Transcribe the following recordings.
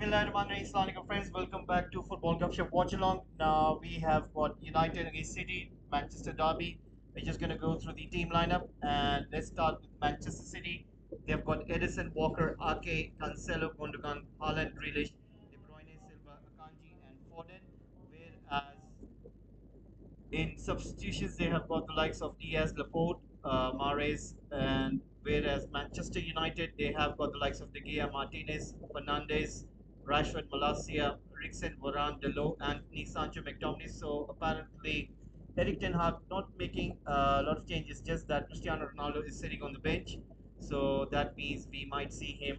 Bismillahirrahmanirrahim, friends. Welcome back to Football Gupshup Watchalong. Now we have got United against City, Manchester Derby. We're just going to go through the team lineup and let's start with Manchester City. They've got Edison, Walker, Ake, Cancelo, Gundogan, Haaland, Grealish, De Bruyne, Silva, Akanji, and Foden. Whereas in substitutions, they have got the likes of Diaz, Laporte, Mahrez, and whereas Manchester United, they have got the likes of De Gea, Martinez, Fernandes, Rashford, Malacia, Eriksen, Varane, Delo, Anthony, Sancho, McTominay. So apparently, Eric Ten Hag not making a lot of changes, just that Cristiano Ronaldo is sitting on the bench. So that means we might see him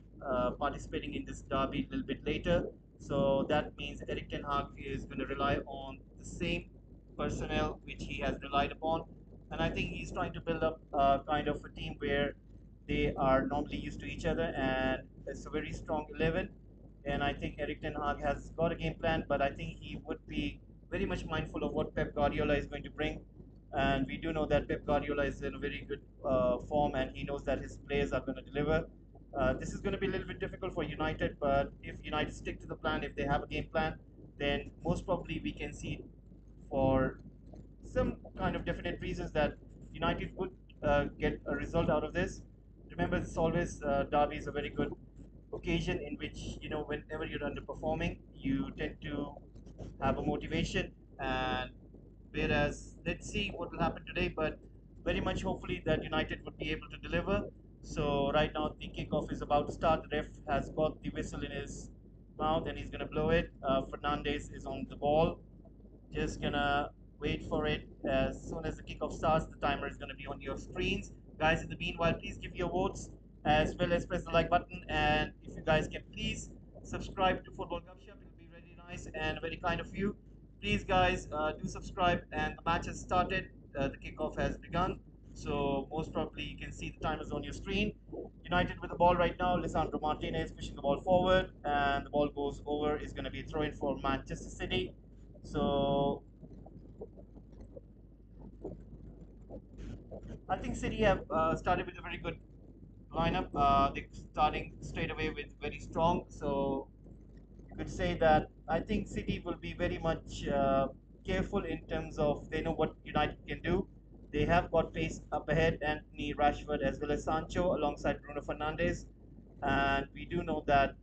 participating in this derby a little bit later. So that means Eric Ten Hag is going to rely on the same personnel which he has relied upon. And I think he's trying to build up kind of a team where they are normally used to each other, and it's a very strong 11. And I think Eric Ten Hag has got a game plan, but I think he would be very much mindful of what Pep Guardiola is going to bring. And we do know that Pep Guardiola is in a very good form, and he knows that his players are going to deliver. This is going to be a little bit difficult for United, but if United stick to the plan, if they have a game plan, then most probably we can see for some kind of definite reasons that United would get a result out of this. Remember, it's always derby is a very good occasion in which whenever you're underperforming, you tend to have a motivation. And whereas, let's see what will happen today, but very much hopefully that United would be able to deliver. So right now the kickoff is about to start. The ref has got the whistle in his mouth and he's gonna blow it. Fernandez is on the ball. Just gonna wait for it. As soon as the kickoff starts, the timer is gonna be on your screens. Guys, in the meanwhile, please give your votes as well as press the like button. And if you guys can please subscribe to Football Gupshup, it will be really nice and very kind of you. Please, guys, do subscribe. And the match has started. The kickoff has begun. So most probably you can see the timers on your screen. United with the ball right now. Lisandro Martinez pushing the ball forward, and the ball goes over. Is going to be a throw-in for Manchester City. So I think City have started with a very good lineup. They're starting straight away with very strong. So you could say that I think City will be very much careful in terms of they know what United can do. They have got pace up ahead, Anthony, Rashford, as well as Sancho, alongside Bruno Fernandes. And we do know that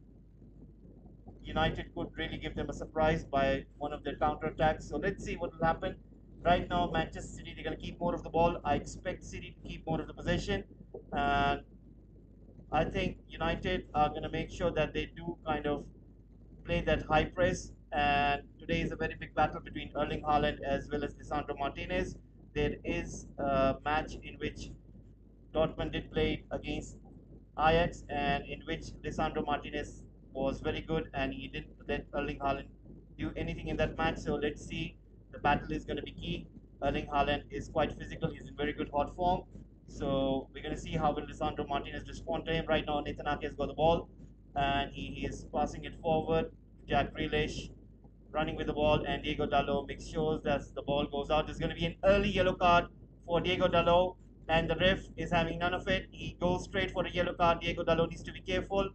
United could really give them a surprise by one of their counter attacks. So let's see what will happen. Right now, Manchester City, they're going to keep more of the ball. I expect City to keep more of the possession. And I think United are going to make sure that they do kind of play that high press. And today is a very big battle between Erling Haaland as well as Lisandro Martinez. There is a match in which Dortmund did play against Ajax, and in which Lisandro Martinez was very good, and he didn't let Erling Haaland do anything in that match. So let's see. The battle is going to be key. Erling Haaland is quite physical. He's in very good hot form. So we're going to see how will Lisandro Martinez respond to him. Right now, Nathan Ake has got the ball, and he is passing it forward. Jack Grealish running with the ball, and Diego Dalot makes sure that the ball goes out. There's going to be an early yellow card for Diego Dalot, and the ref is having none of it. He goes straight for a yellow card. Diego Dalot needs to be careful.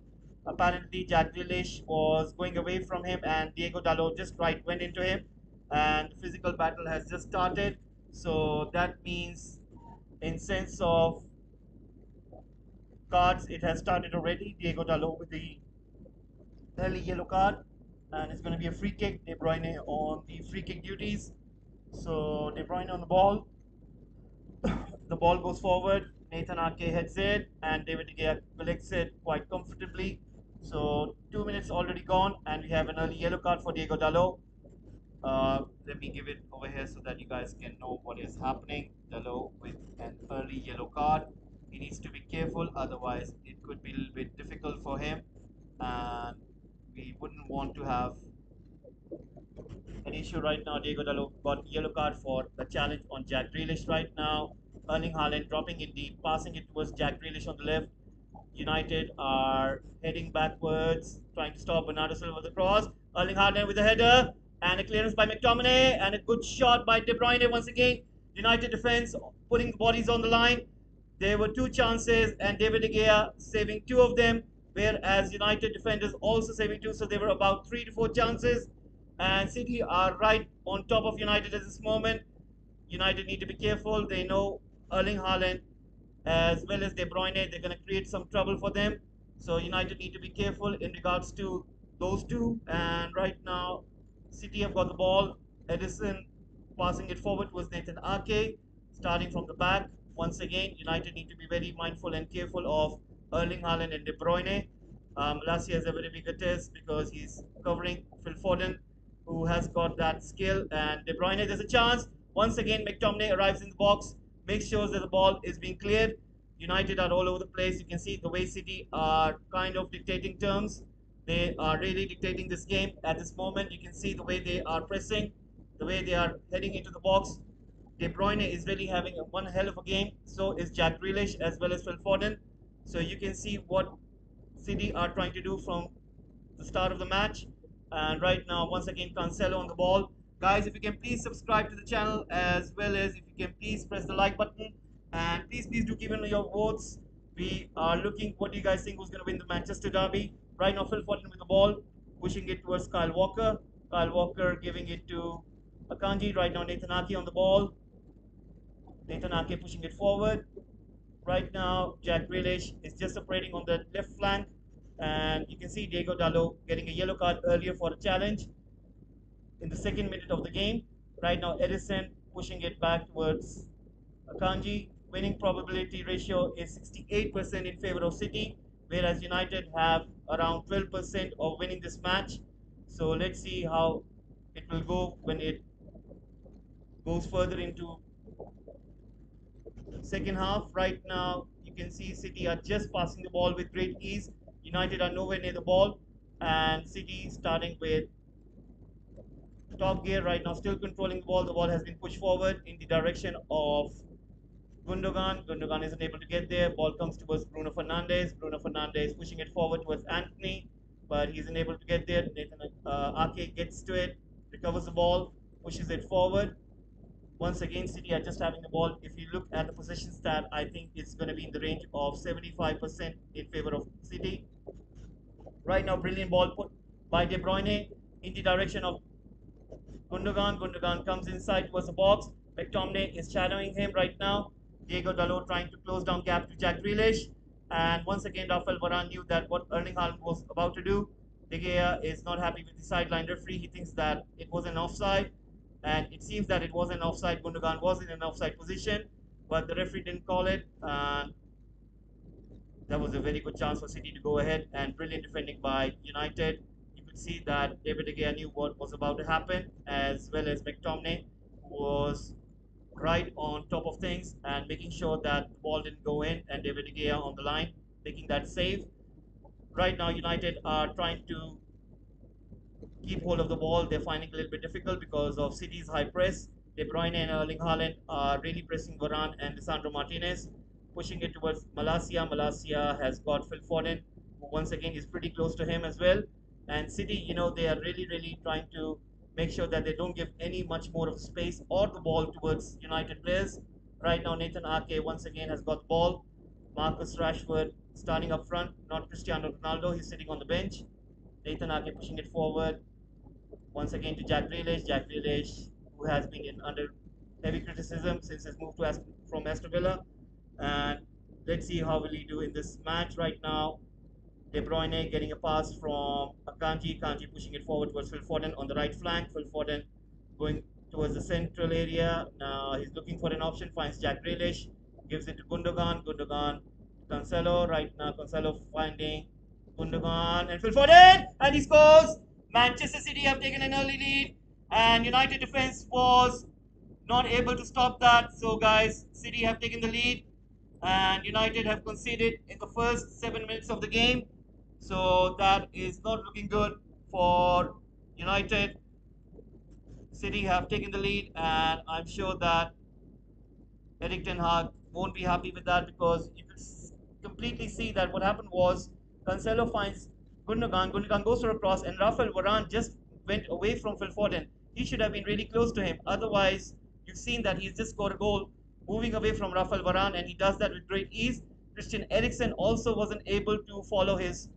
Apparently, Jack Grealish was going away from him, and Diego Dalot just went into him, and the physical battle has just started. So that means, in sense of cards, it has started already. Diego Dalot with the early yellow card, and it's going to be a free kick. De Bruyne on the free kick duties. So De Bruyne on the ball. The ball goes forward. Nathan Ake heads it, and David De Gea collects it quite comfortably. So 2 minutes already gone, and we have an early yellow card for Diego Dalot. Let me give it over here so that you guys can know what is happening. Dalot with an early yellow card. He needs to be careful, otherwise it could be a little bit difficult for him, and we wouldn't want to have an issue right now. Diego Dalot got yellow card for the challenge on Jack Grealish right now. Erling Haaland dropping it deep, passing it towards Jack Grealish on the left. United are heading backwards, trying to stop Bernardo Silva with the cross. Erling Haaland with a header, and a clearance by McTominay, and a good shot by De Bruyne once again. United defense putting the bodies on the line. There were two chances, and David De Gea saving two of them. whereas United defenders also saving too. So there were about 3 to 4 chances, and City are right on top of United at this moment. United need to be careful. They know Erling Haaland as well as De Bruyne, they're going to create some trouble for them. So United need to be careful in regards to those two. And right now, City have got the ball. Edison passing it forward was Nathan Ake, starting from the back. Once again, United need to be very mindful and careful of Erling Haaland and De Bruyne. Lassie has a very big test because he's covering Phil Foden, who has got that skill. And De Bruyne, there's a chance. Once again, McTominay arrives in the box, makes sure that the ball is being cleared. United are all over the place. You can see the way City are kind of dictating terms. They are really dictating this game at this moment. You can see the way they are pressing, the way they are heading into the box. De Bruyne is really having one hell of a game. So is Jack Grealish as well as Phil Foden. So you can see what City are trying to do from the start of the match. And right now, once again, Cancelo on the ball. Guys, if you can please subscribe to the channel, as well as if you can please press the like button. And please do give in your votes. We are looking what do you guys think was going to win the Manchester derby. Right now, Phil Foden with the ball, pushing it towards Kyle Walker. Kyle Walker giving it to Akanji. Right now, Nathan Ake on the ball. Nathan Ake pushing it forward. Right now, Jack Grealish is just separating on the left flank, and you can see Diego Dalot getting a yellow card earlier for a challenge in the second minute of the game. Right now, Edison pushing it back towards Akanji. Winning probability ratio is 68% in favor of City, whereas United have around 12% of winning this match. So let's see how it will go when it goes further into second half. Right now, you can see City are just passing the ball with great ease. United are nowhere near the ball, and City starting with top gear right now, still controlling the ball. The ball has been pushed forward in the direction of Gundogan. Gundogan isn't able to get there. Ball comes towards Bruno Fernandes. Bruno Fernandes pushing it forward towards Anthony, but he's unable to get there. Nathan Ake gets to it, recovers the ball, pushes it forward. Once again, City are just having the ball. If you look at the possession stat, I think it's going to be in the range of 75% in favor of City. Right now, brilliant ball put by De Bruyne in the direction of Gundogan. Gundogan comes inside towards the box. McTominay is shadowing him right now. Diego Dalot trying to close down gap to Jack Grealish. And once again, Rafael Varane knew that what Erling Haaland was about to do. De Gea is not happy with the sideline referee. He thinks that it was an offside. And it seems that it was an offside. Gundogan was in an offside position, but the referee didn't call it. And that was a very good chance for City to go ahead, and brilliant defending by United. You could see that David De Gea knew what was about to happen, as well as McTominay was right on top of things and making sure that the ball didn't go in, and David De Gea on the line taking that save. Right now, United are trying to keep hold of the ball. They're finding it a little bit difficult because of City's high press. De Bruyne and Erling Haaland are really pressing Varane and Lisandro Martinez, pushing it towards Malacia. Malacia has got Phil Foden, who once again is pretty close to him as well. And City, they are really trying to make sure that they don't give any much more of space or the ball towards United players. Right now, Nathan Ake once again has got the ball. Marcus Rashford starting up front, not Cristiano Ronaldo. He's sitting on the bench. Nathan Ake pushing it forward. Once again to Jack Grealish. Jack Grealish, who has been under heavy criticism since his move to from Aston Villa. And let's see how will he do in this match right now. De Bruyne getting a pass from Akanji. Akanji pushing it forward towards Phil Foden on the right flank. Phil Foden going towards the central area. Now he's looking for an option, finds Jack Grealish, gives it to Gundogan. Gundogan to Cancelo. Right now, Cancelo finding Gundogan and Phil Foden, and he scores. Manchester City have taken an early lead, and United defense was not able to stop that. So, guys, City have taken the lead, and United have conceded in the first 7 minutes of the game. So that is not looking good for United. City have taken the lead, and I'm sure that Eric Ten Hag won't be happy with that, because you could completely see that what happened was Cancelo finds Gundogan. Gundogan goes for a cross, and Rafael Varane just went away from Phil Foden. He should have been really close to him. Otherwise, you've seen that he's just scored a goal moving away from Rafael Varane, and he does that with great ease. Christian Eriksen also wasn't able to follow his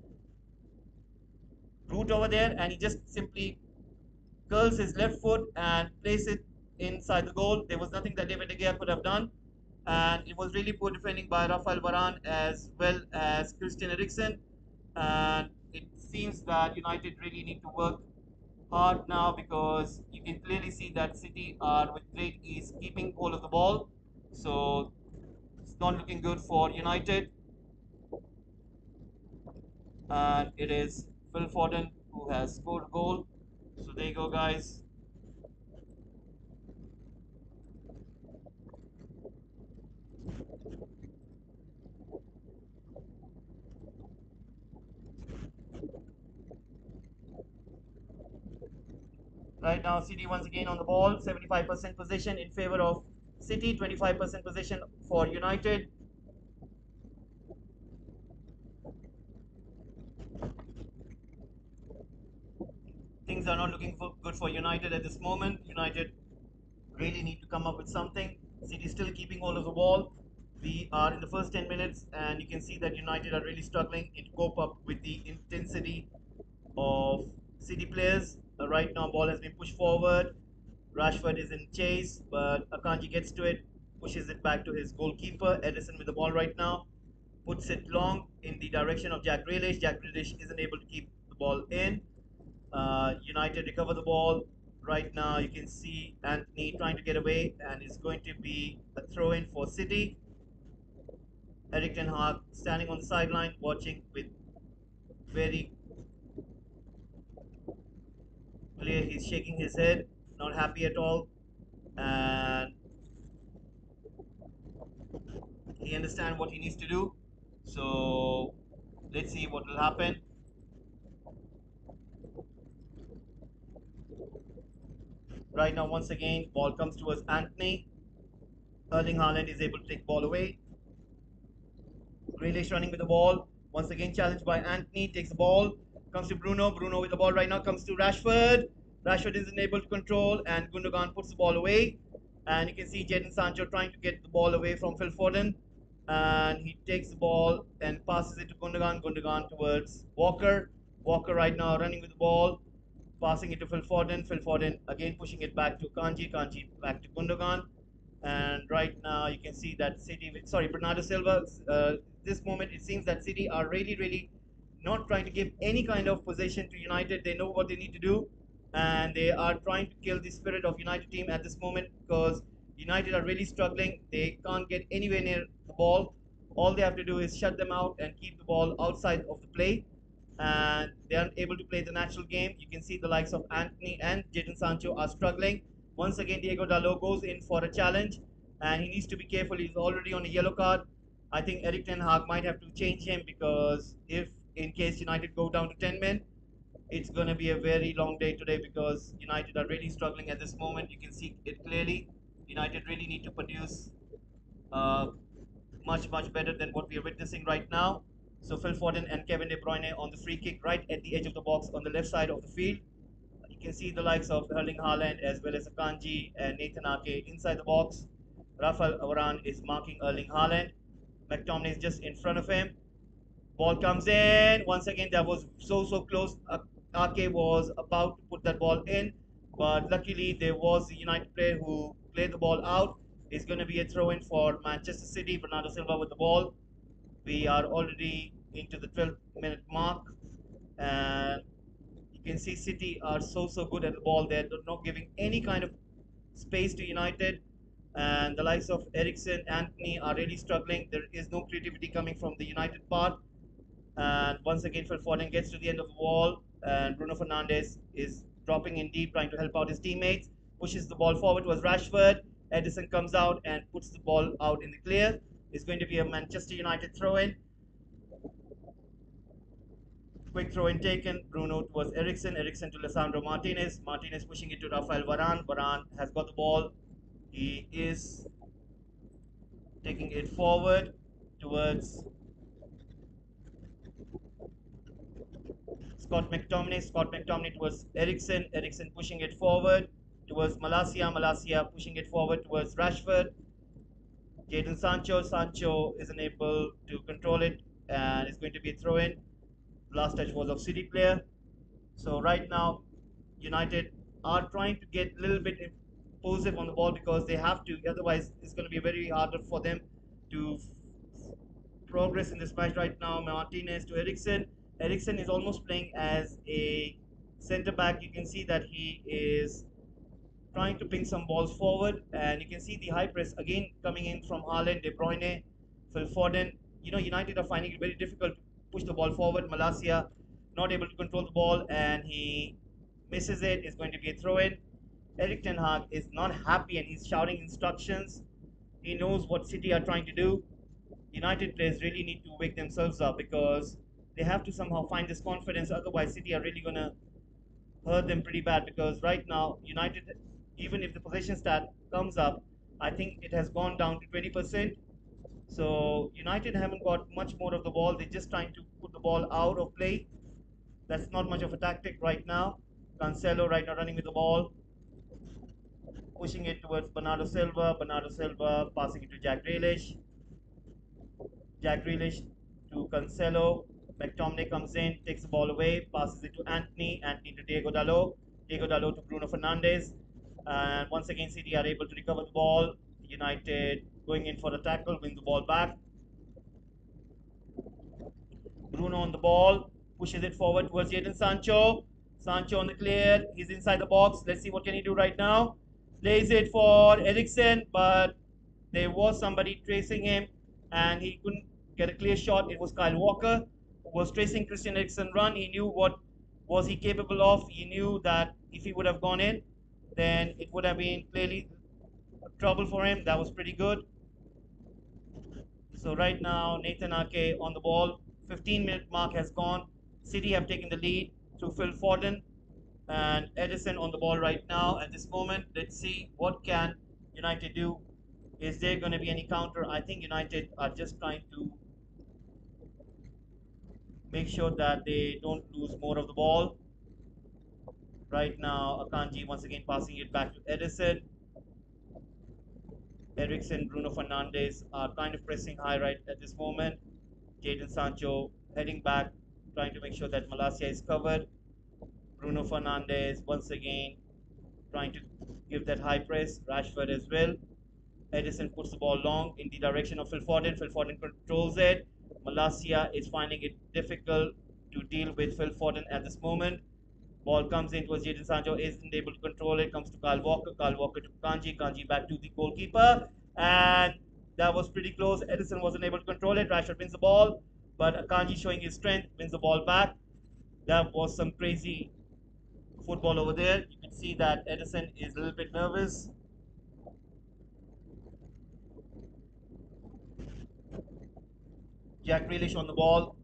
route over there, and he just simply curls his left foot and places it inside the goal. There was nothing that David De Gea could have done, and it was really poor defending by Rafael Varane as well as Christian Eriksen. And it seems that United really need to work hard now, because you can clearly see that City are with great ease keeping hold of the ball. So it's not looking good for United, and it is Phil Foden who has scored a goal. So there you go, guys. Right now, City once again on the ball, 75% possession in favor of City, 25% possession for United. Things are not looking good for United at this moment. United really need to come up with something. City still keeping hold of the ball. We are in the first 10 minutes, and you can see that United are really struggling to cope up with the intensity of City players. Right now, ball has been pushed forward. Rashford is in chase, but Akanji gets to it, pushes it back to his goalkeeper. Edison with the ball right now, puts it long in the direction of Jack Grealish. Jack Grealish isn't able to keep the ball in. United recover the ball. Right now, you can see Anthony trying to get away, and it's going to be a throw in for City. Eric Ten Hag standing on the sideline watching with very clear. He's shaking his head, not happy at all, and he understands what he needs to do. So let's see what will happen. Right now, once again, ball comes towards Anthony. Erling Haaland is able to take ball away. Grealish running with the ball. Once again, challenged by Anthony. Takes the ball. Comes to Bruno. Bruno with the ball right now. Comes to Rashford. Rashford isn't able to control, and Gundogan puts the ball away. And you can see Jadon Sancho trying to get the ball away from Phil Foden. And he takes the ball and passes it to Gundogan. Gundogan towards Walker. Walker right now running with the ball. Passing it to Phil Foden. Phil Foden again pushing it back to Kanji. Kanji back to Gundogan. And right now you can see that City, sorry, Bernardo Silva, this moment it seems that City are really not trying to give any kind of possession to United. They know what they need to do, and they are trying to kill the spirit of United team at this moment, because United are really struggling. They can't get anywhere near the ball. All they have to do is shut them out and keep the ball outside of the play, and they aren't able to play the natural game. You can see the likes of Anthony and Jadon Sancho are struggling. Once again, Diego Dalot goes in for a challenge, and he needs to be careful. He's already on a yellow card. I think Eric Ten Hag might have to change him, because if in case United go down to 10 men, it's going to be a very long day today, because United are really struggling at this moment. You can see it clearly. United really need to produce uh, much better than what we are witnessing right now. So Phil Foden and Kevin De Bruyne on the free kick right at the edge of the box on the left side of the field. You can see the likes of Erling Haaland as well as Akanji and Nathan Ake inside the box. Rafael Varane is marking Erling Haaland. McTominay is just in front of him. Ball comes in. Once again, that was so close. Ake was about to put that ball in, but luckily there was the United player who played the ball out. It's going to be a throw in for Manchester City. Bernardo Silva with the ball. We are already into the 12th minute mark, and you can see City are so good at the ball. They're not giving any kind of space to United, and the likes of Eriksen, Anthony are really struggling. There is no creativity coming from the United part. And once again, Phil Foden gets to the end of the wall, and Bruno Fernandes is dropping in deep, trying to help out his teammates. Pushes the ball forward towards Rashford. Edison comes out and puts the ball out in the clear. It's going to be a Manchester United throw in. Quick throw in taken. Bruno towards Eriksen. Eriksen to Lisandro Martinez. Martinez pushing it to Rafael Varane. Varane has got the ball. He is taking it forward towards Scott McTominay. Scott McTominay towards Eriksen. Eriksen pushing it forward towards Malacia. Malacia pushing it forward towards Rashford. Jadon Sancho. Sancho isn't able to control it, and it's going to be a throw in. Last touch was of City player. So right now, United are trying to get a little bit impulsive on the ball because they have to. Otherwise, it's going to be very harder for them to progress in this match right now. Martinez to Ericsson. Ericsson is almost playing as a centre back. You can see that he is trying to ping some balls forward, and you can see the high press again coming in from Haaland, De Bruyne, Phil Foden. United are finding it very difficult to push the ball forward. Malacia not able to control the ball, and he misses it. It's going to be a throw in. Eric Ten Hag is not happy, and he's shouting instructions. He knows what City are trying to do. United players really need to wake themselves up because they have to somehow find this confidence. Otherwise, City are really gonna hurt them pretty bad because right now United, even if the possession stat comes up, I think it has gone down to 20%. So United haven't got much more of the ball. They're just trying to put the ball out of play. That's not much of a tactic right now. Cancelo right now running with the ball, pushing it towards Bernardo Silva. Bernardo Silva passing it to Jack Grealish. Jack Grealish to Cancelo. McTominay comes in, takes the ball away, passes it to Anthony. Anthony to Diego Dalot. Diego Dalot to Bruno Fernandes. And once again, City are able to recover the ball. United going in for a tackle, win the ball back. Bruno on the ball, pushes it forward towards Jadon Sancho. Sancho on the clear. He's inside the box. Let's see what can he do right now. Plays it for Eriksen, but there was somebody tracing him, and he couldn't get a clear shot. It was Kyle Walker who was tracing Christian Eriksen run. He knew what was he capable of. He knew that if he would have gone in, then it would have been clearly trouble for him. That was pretty good. So right now, Nathan Ake on the ball. 15-minute mark has gone. City have taken the lead through Phil Foden and Edison on the ball right now. At this moment, let's see what can United do. Is there going to be any counter? I think United are just trying to make sure that they don't lose more of the ball. Right now, Akanji once again passing it back to Edison. Eriksen, Bruno Fernandes are kind of pressing high right at this moment. Jadon Sancho heading back, trying to make sure that Malacia is covered. Bruno Fernandes once again trying to give that high press. Rashford as well. Edison puts the ball long in the direction of Phil Foden. Phil Foden controls it. Malacia is finding it difficult to deal with Phil Foden at this moment. Ball comes in towards Jadon Sancho, isn't able to control it. Comes to Kyle Walker. Kyle Walker to Kanji. Kanji back to the goalkeeper. And that was pretty close. Edison wasn't able to control it. Rashford wins the ball. But Akanji showing his strength wins the ball back. That was some crazy football over there. You can see that Edison is a little bit nervous. Jack Grealish on the ball,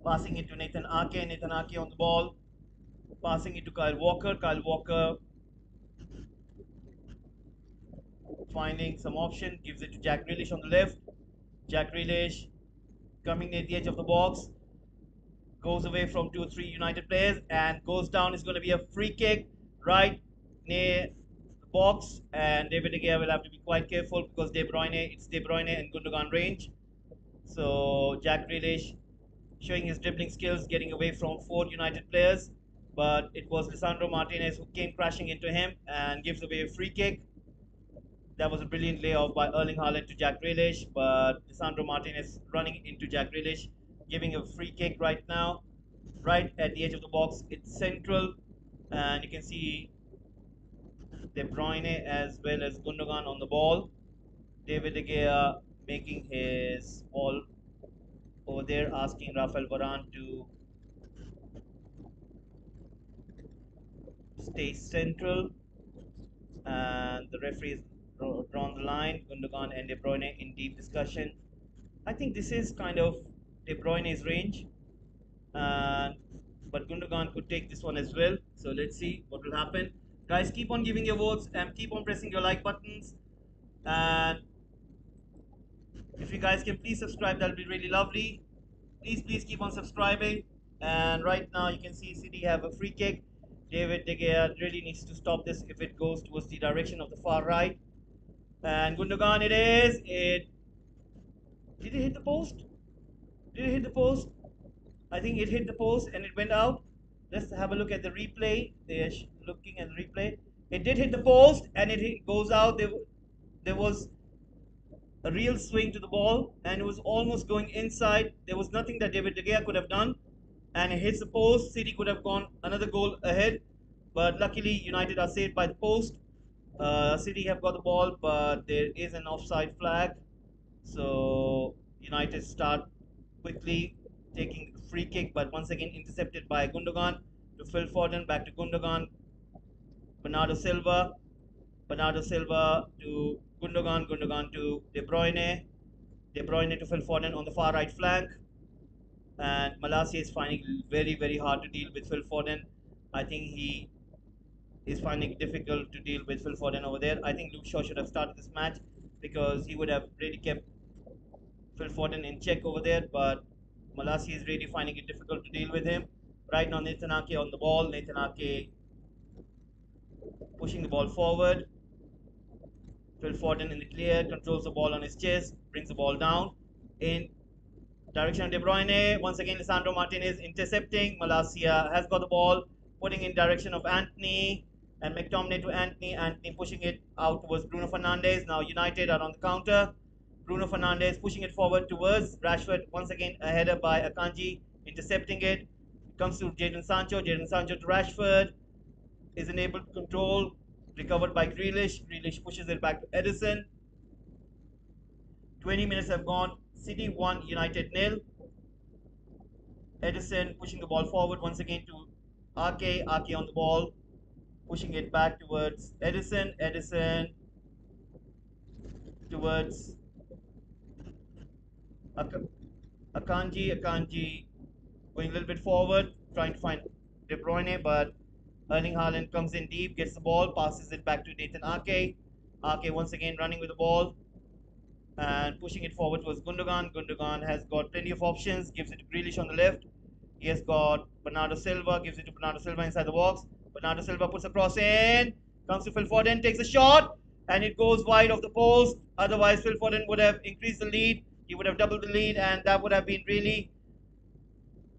passing it to Nathan Ake. Nathan Ake on the ball, passing it to Kyle Walker. Kyle Walker finding some option, gives it to Jack Grealish on the left. Jack Grealish coming near the edge of the box, goes away from 2 or 3 United players and goes down. It's going to be a free kick right near the box, and David De Gea will have to be quite careful because it's De Bruyne and Gundogan range. So Jack Grealish showing his dribbling skills, getting away from 4 United players, but it was Lisandro Martinez who came crashing into him and gives away a free kick. That was a brilliant layoff by Erling Haaland to Jack Grealish, but Lisandro Martinez running into Jack Grealish, giving a free kick right now, right at the edge of the box. It's central, and you can see De Bruyne as well as Gundogan on the ball. David De Gea making his ball over there, asking Rafael Varane to stay central, and the referees drawn the line. Gundogan and De Bruyne in deep discussion. I think this is kind of De Bruyne's range, and but Gundogan could take this one as well. So let's see what will happen. Guys, keep on giving your votes and keep on pressing your like buttons. And if you guys can please subscribe, that'll be really lovely. Please keep on subscribing. And right now you can see City have a free kick. David De Gea really needs to stop this if it goes towards the direction of the far right. And Gundogan it is. Did it hit the post? Did it hit the post? I think it hit the post and it went out. let's have a look at the replay. They're looking at the replay. It did hit the post and it goes out. There was a real swing to the ball and it was almost going inside. There was nothing that David De Gea could have done, and it hits the post. City could have gone another goal ahead, but luckily United are saved by the post. City have got the ball, but there is an offside flag. So United start quickly taking free kick, but once again intercepted by Gundogan to Phil Foden, back to Gundogan, Bernardo Silva, Bernardo Silva to Gundogan, Gundogan to De Bruyne, De Bruyne to Phil Foden on the far right flank, and Malacia is finding it very very hard to deal with Phil Foden. I think he is finding it difficult to deal with Phil Foden over there. I think Luke Shaw should have started this match because he would have really kept Phil Foden in check over there, but Malacia is really finding it difficult to deal with him. Right now, Nathan Ake on the ball. Nathan Ake pushing the ball forward. Phil Foden in the clear, controls the ball on his chest, brings the ball down in direction of De Bruyne. Once again, Lisandro Martinez intercepting. Malacia has got the ball, putting in direction of Anthony and McTominay to Anthony. Anthony pushing it out towards Bruno Fernandes. Now United are on the counter. Bruno Fernandes pushing it forward towards Rashford. Once again, a header by Akanji, intercepting it. Comes to Jadon Sancho. Jadon Sancho to Rashford. Isn't able to control. Recovered by Grealish. Grealish pushes it back to Edison. 20 minutes have gone. City 1, United 0. Edison pushing the ball forward once again to Ake. Ake on the ball. Pushing it back towards Edison. Edison towards Akanji. Akanji going a little bit forward, trying to find De Bruyne, but Erling Haaland comes in deep, gets the ball, passes it back to Nathan Ake. Ake once again running with the ball and pushing it forward towards Gundogan. Gundogan has got plenty of options, gives it to Grealish on the left. He has got Bernardo Silva, gives it to Bernardo Silva inside the box. Bernardo Silva puts a cross in, comes to Phil Foden, takes a shot, and it goes wide of the post. Otherwise, Phil Foden would have increased the lead. He would have doubled the lead, and that would have been really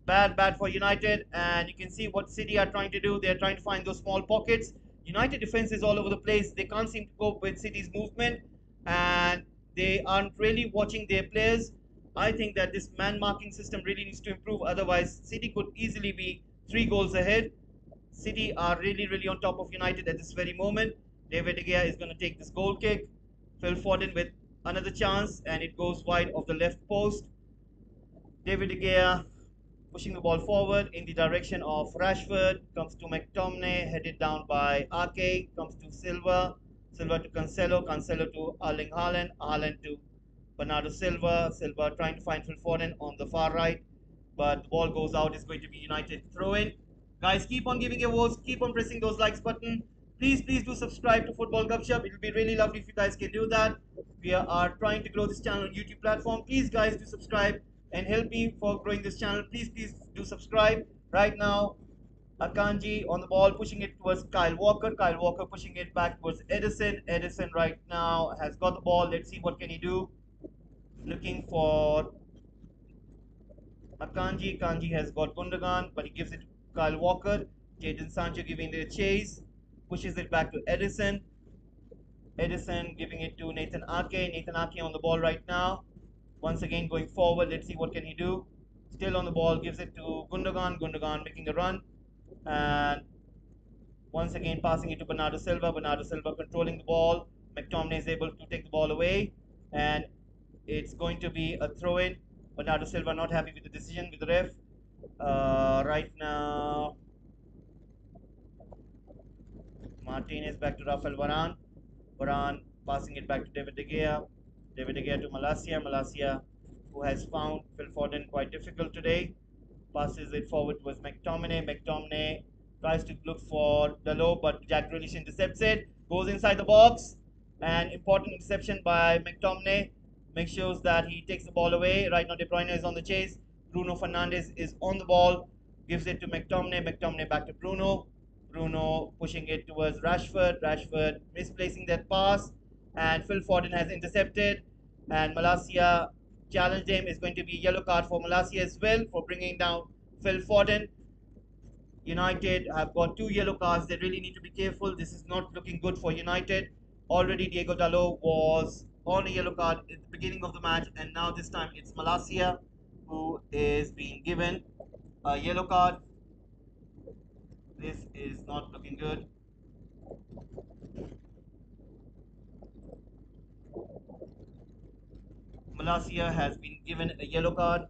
bad for United. And you can see what City are trying to do. They're trying to find those small pockets. United defense is all over the place. They can't seem to cope with City's movement, and they aren't really watching their players. I think that this man marking system really needs to improve. Otherwise, City could easily be 3 goals ahead. City are really on top of United at this very moment. David De Gea is going to take this goal kick. Phil Foden with another chance, and it goes wide of the left post. David De Gea pushing the ball forward in the direction of Rashford, comes to McTominay, headed down by Ake, comes to Silva, Silva to Cancelo, Cancelo to Erling Haaland, Haaland to Bernardo Silva, Silva trying to find Phil Foden on the far right, but the ball goes out. It's going to be United throw-in. Guys, keep on giving your votes, keep on pressing those likes button. Please do subscribe to Football Gupshup. It will be really lovely if you guys can do that. We are trying to grow this channel on YouTube platform. Please guys do subscribe and help me for growing this channel. Please do subscribe. Right now, Akanji on the ball, pushing it towards Kyle Walker. Kyle Walker pushing it back towards Edison. Edison right now has got the ball. Let's see what can he do. Looking for Akanji. Akanji has got Gundogan, but he gives it to Kyle Walker. Jadon Sancho giving it a chase. Pushes it back to Edison. Edison giving it to Nathan Ake. Nathan Ake on the ball right now. Once again going forward. Let's see what can he do. Still on the ball. Gives it to Gundogan. Gundogan making a run. And once again passing it to Bernardo Silva. Bernardo Silva controlling the ball. McTominay is able to take the ball away. And it's going to be a throw-in. Bernardo Silva not happy with the decision with the ref. Right now, Martinez back to Rafael Varane. Varane passing it back to David De Gea. David De Gea to Malacia. Malacia, who has found Phil Foden quite difficult today, passes it forward towards McTominay. McTominay tries to look for Dalot, but Jack Grealish intercepts it. Goes inside the box. An important interception by McTominay. Makes sure that he takes the ball away. Right now, De Bruyne is on the chase. Bruno Fernandes is on the ball. Gives it to McTominay. McTominay back to Bruno. Bruno pushing it towards Rashford. Rashford misplacing that pass. And Phil Foden has intercepted. And Malacia challenged him. Is going to be a yellow card for Malacia as well for bringing down Phil Foden. United have got two yellow cards. They really need to be careful. This is not looking good for United. Already Diego Dalot was on a yellow card at the beginning of the match, and now this time it's Malacia who is being given a yellow card. This is not looking good. Malacia has been given a yellow card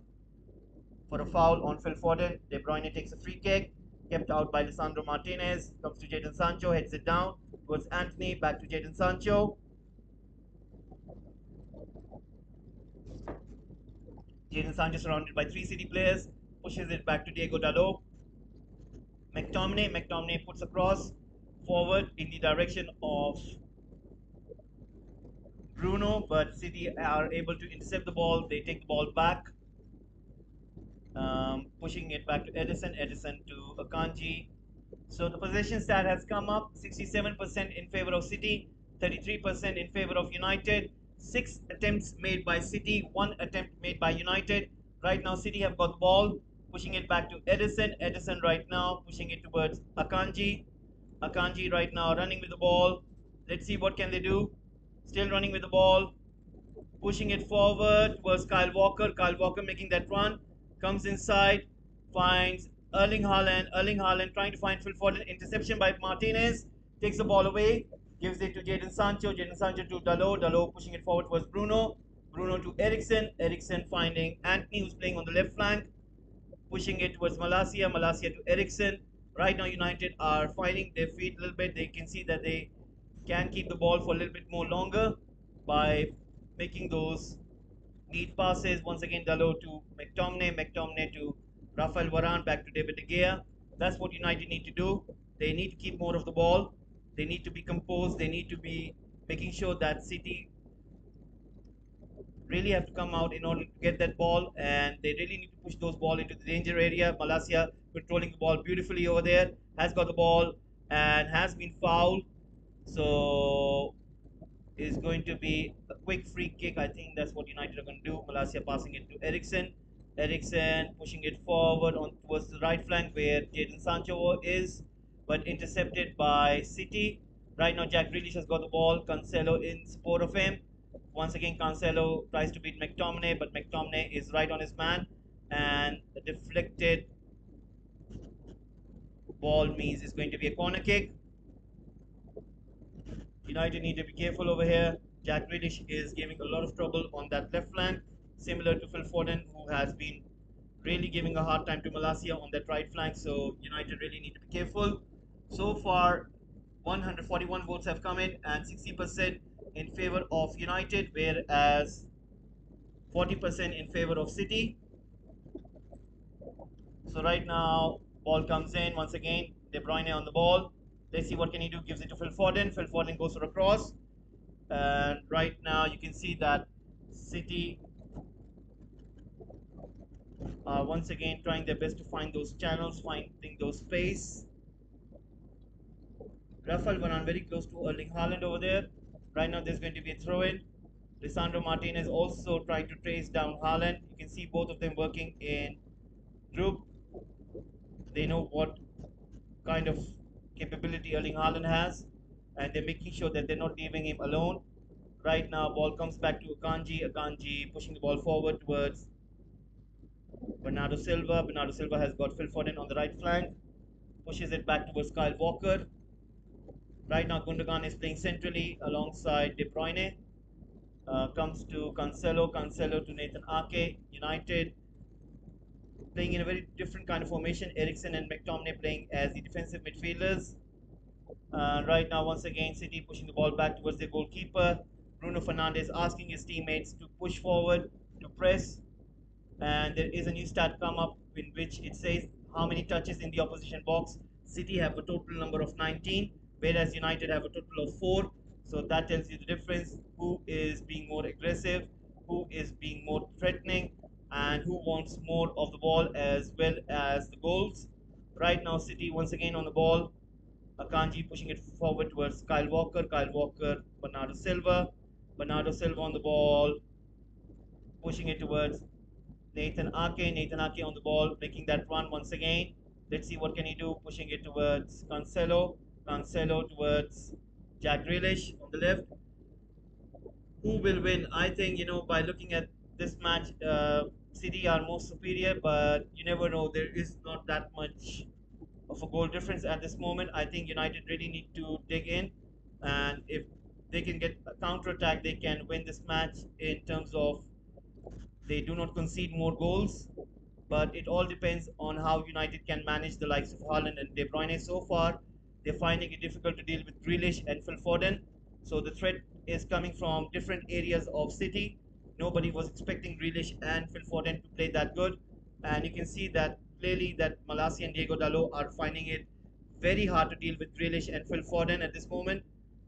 for a foul on Phil Foden. De Bruyne takes a free kick, kept out by Lisandro Martinez. Comes to Jadon Sancho, heads it down towards Anthony, back to Jadon Sancho. Jadon Sancho surrounded by three City players, pushes it back to Diego Dalot. McTominay puts a cross forward in the direction of Bruno, but City are able to intercept the ball. They take the ball back, pushing it back to Edison. Edison to Akanji. So the possession stat has come up 67% in favor of City, 33% in favor of United. 6 attempts made by City, 1 attempt made by United. Right now, City have got the ball, pushing it back to Edison. Edison right now pushing it towards Akanji. Akanji right now running with the ball. Let's see what can they do. Still running with the ball, pushing it forward towards Kyle Walker. Kyle Walker making that run, comes inside, finds Erling Haaland. Erling Haaland trying to find Phil Foden. Interception by Martinez. Takes the ball away, gives it to Jadon Sancho. Jadon Sancho to Dalot. Dalot pushing it forward towards Bruno. Bruno to Eriksen. Eriksen finding Anthony, who's playing on the left flank, pushing it towards Malacia. Malacia to Eriksen. Right now, United are finding their feet a little bit. They can see that they can keep the ball for a little bit more longer by making those neat passes. Once again, Dalot to McTominay. McTominay to Rafael Varane. Back to David De Gea. That's what United need to do. They need to keep more of the ball. They need to be composed. They need to be making sure that City really have to come out in order to get that ball, and they really need to push those ball into the danger area. Malacia controlling the ball beautifully over there, has got the ball and has been fouled. So is going to be a quick free kick. I think that's what United are going to do. Malacia passing it to Eriksen. Eriksen pushing it forward on towards the right flank where Jadon Sancho is, but intercepted by City. Right now, Jack Grealish has got the ball. Cancelo in support of him. Once again, Cancelo tries to beat McTominay, but McTominay is right on his man, and the deflected ball means it's going to be a corner kick. United need to be careful over here. Jack Grealish is giving a lot of trouble on that left flank, similar to Phil Foden, who has been really giving a hard time to Malacia on that right flank. So United really need to be careful. So far, 141 votes have come in, and 60% in favor of United, whereas 40% in favor of City. So right now, ball comes in once again. De Bruyne on the ball. Let's see what can he do. Gives it to Phil Foden. Phil Foden goes for a cross. And right now you can see that City are once again trying their best to find those channels, finding those space. Rafael Varane very close to Erling Haaland over there. Right now there's going to be a throw-in. Lisandro Martinez also trying to trace down Haaland. You can see both of them working in group. They know what kind of capability Erling Haaland has, and they're making sure that they're not leaving him alone. Right now, ball comes back to Akanji. Akanji pushing the ball forward towards Bernardo Silva. Bernardo Silva has got Phil Foden on the right flank. Pushes it back towards Kyle Walker. Right now, Gundogan is playing centrally alongside De Bruyne. Comes to Cancelo. Cancelo to Nathan Ake. United playing in a very different kind of formation. Eriksen and McTominay playing as the defensive midfielders. Right now, once again, City pushing the ball back towards their goalkeeper. Bruno Fernandes asking his teammates to push forward, to press, and there is a new stat come up in which it says how many touches in the opposition box. City have a total number of 19, whereas United have a total of 4. So that tells you the difference, who is being more aggressive, who is being more threatening, and who wants more of the ball as well as the goals. Right now, City once again on the ball. Akanji pushing it forward towards Kyle Walker. Kyle Walker, Bernardo Silva. Bernardo Silva on the ball, pushing it towards Nathan Ake. Nathan Ake on the ball, making that run once again. Let's see what can he do. Pushing it towards Cancelo. Cancelo towards Jack Grealish on the left. Who will win? I think, by looking at this match, City are more superior, but you never know. There is not that much of a goal difference at this moment. I think United really need to dig in, and if they can get a counter attack, they can win this match in terms of they do not concede more goals. But it all depends on how United can manage the likes of Haaland and De Bruyne. So far, they're finding it difficult to deal with Grealish and Phil Foden. So the threat is coming from different areas of City. Nobody was expecting Grealish and Phil Foden to play that good, and you can see that clearly that Malassi and Diego Dalot are finding it very hard to deal with Grealish and Phil Foden at this moment.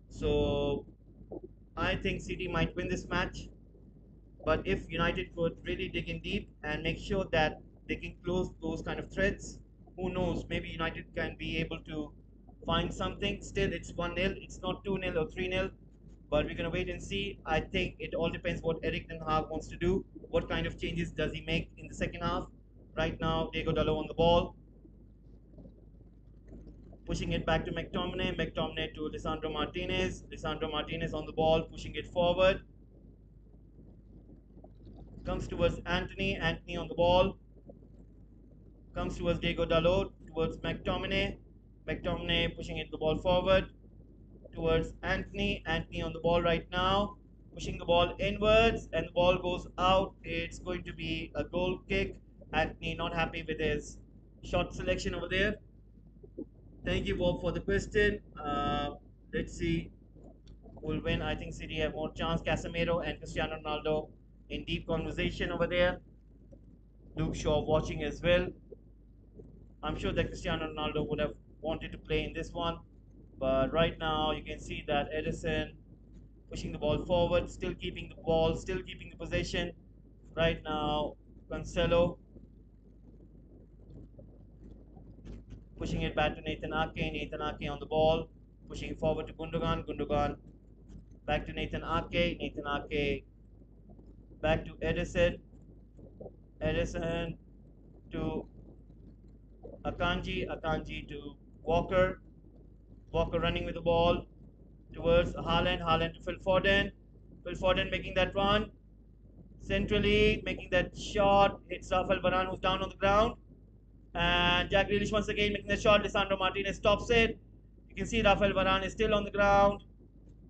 So I think City might win this match. But if United could really dig in deep and make sure that they can close those kind of threats, who knows? Maybe United can be able to find something. Still, it's 1-0. It's not 2-0 or 3-0. But we're going to wait and see. I think it all depends what Eric Ten Hag wants to do. What kind of changes does he make in the second half? Right now, Diego Dalot on the ball, pushing it back to McTominay. McTominay to Lisandro Martinez. Lisandro Martinez on the ball, pushing it forward. Comes towards Anthony. Anthony on the ball. Comes towards Diego Dalot. Towards McTominay. McTominay pushing it the ball forward. Towards Anthony. Anthony on the ball right now. Pushing the ball inwards. And the ball goes out. It's going to be a goal kick. Anthony not happy with his shot selection over there. Thank you, Bob, for the question. Let's see who will win. I think City have more chance. Casemiro and Cristiano Ronaldo in deep conversation over there. Luke Shaw watching as well. I'm sure that Cristiano Ronaldo would have wanted to play in this one, but right now you can see that Edison pushing the ball forward, still keeping the ball, still keeping the possession. Right now, Cancelo pushing it back to Nathan Ake. Nathan Ake on the ball, pushing it forward to Gundogan. Gundogan back to Nathan Ake. Nathan Ake back to Edison. Edison to Akanji. Akanji to Walker. Walker running with the ball towards Haaland. Haaland to Phil Foden. Phil Foden making that run. Centrally, making that shot. Hits Rafael Varane, who's down on the ground. And Jack Grealish once again making the shot. Lisandro Martinez stops it. You can see Rafael Varane is still on the ground.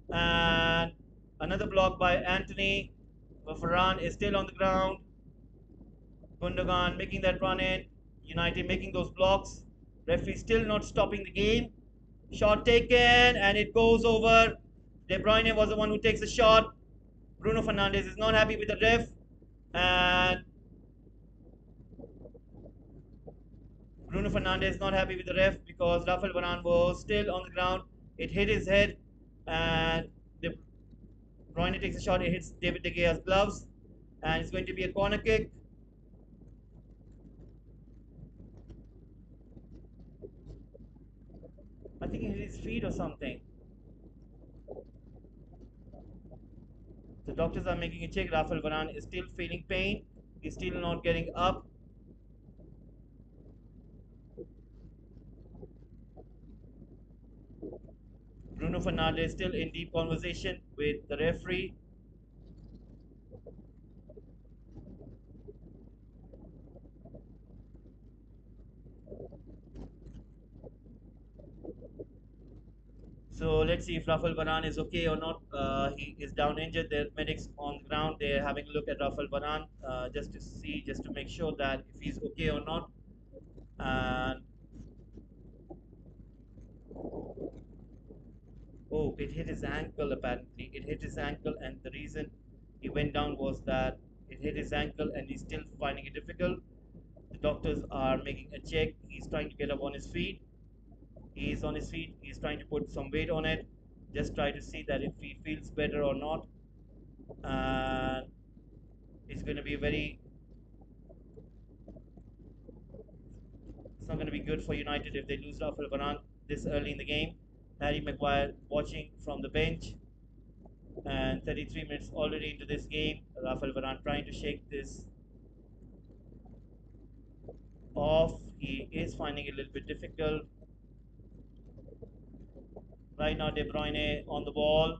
And another block by Anthony. Varane is still on the ground. Gundogan making that run in. United making those blocks. Referee still not stopping the game. Shot taken and it goes over. De Bruyne was the one who takes the shot. Bruno Fernandes is not happy with the ref. And Bruno Fernandes is not happy with the ref because Rafael Varane was still on the ground. It hit his head and De Bruyne takes a shot. It hits David De Gea's gloves. And it's going to be a corner kick. I think it hit his feet or something. The doctors are making a check. Rafael Varane is still feeling pain. He's still not getting up. Bruno Fernandes still in deep conversation with the referee. So let's see if Rafael Varane is okay or not. He is down injured. The medics on the ground, they're having a look at Rafael Varane just to see, just to make sure that if he's okay or not. And oh, it hit his ankle apparently. It hit his ankle, and the reason he went down was that it hit his ankle, and he's still finding it difficult. The doctors are making a check. He's trying to get up on his feet. He's on his feet. He's trying to put some weight on it. Just try to see that if he feels better or not. And it's going to be very. It's not going to be good for United if they lose Rafael Varane this early in the game. Harry Maguire watching from the bench. And 33 minutes already into this game. Rafael Varane trying to shake this off. He is finding it a little bit difficult. Right now, De Bruyne on the ball.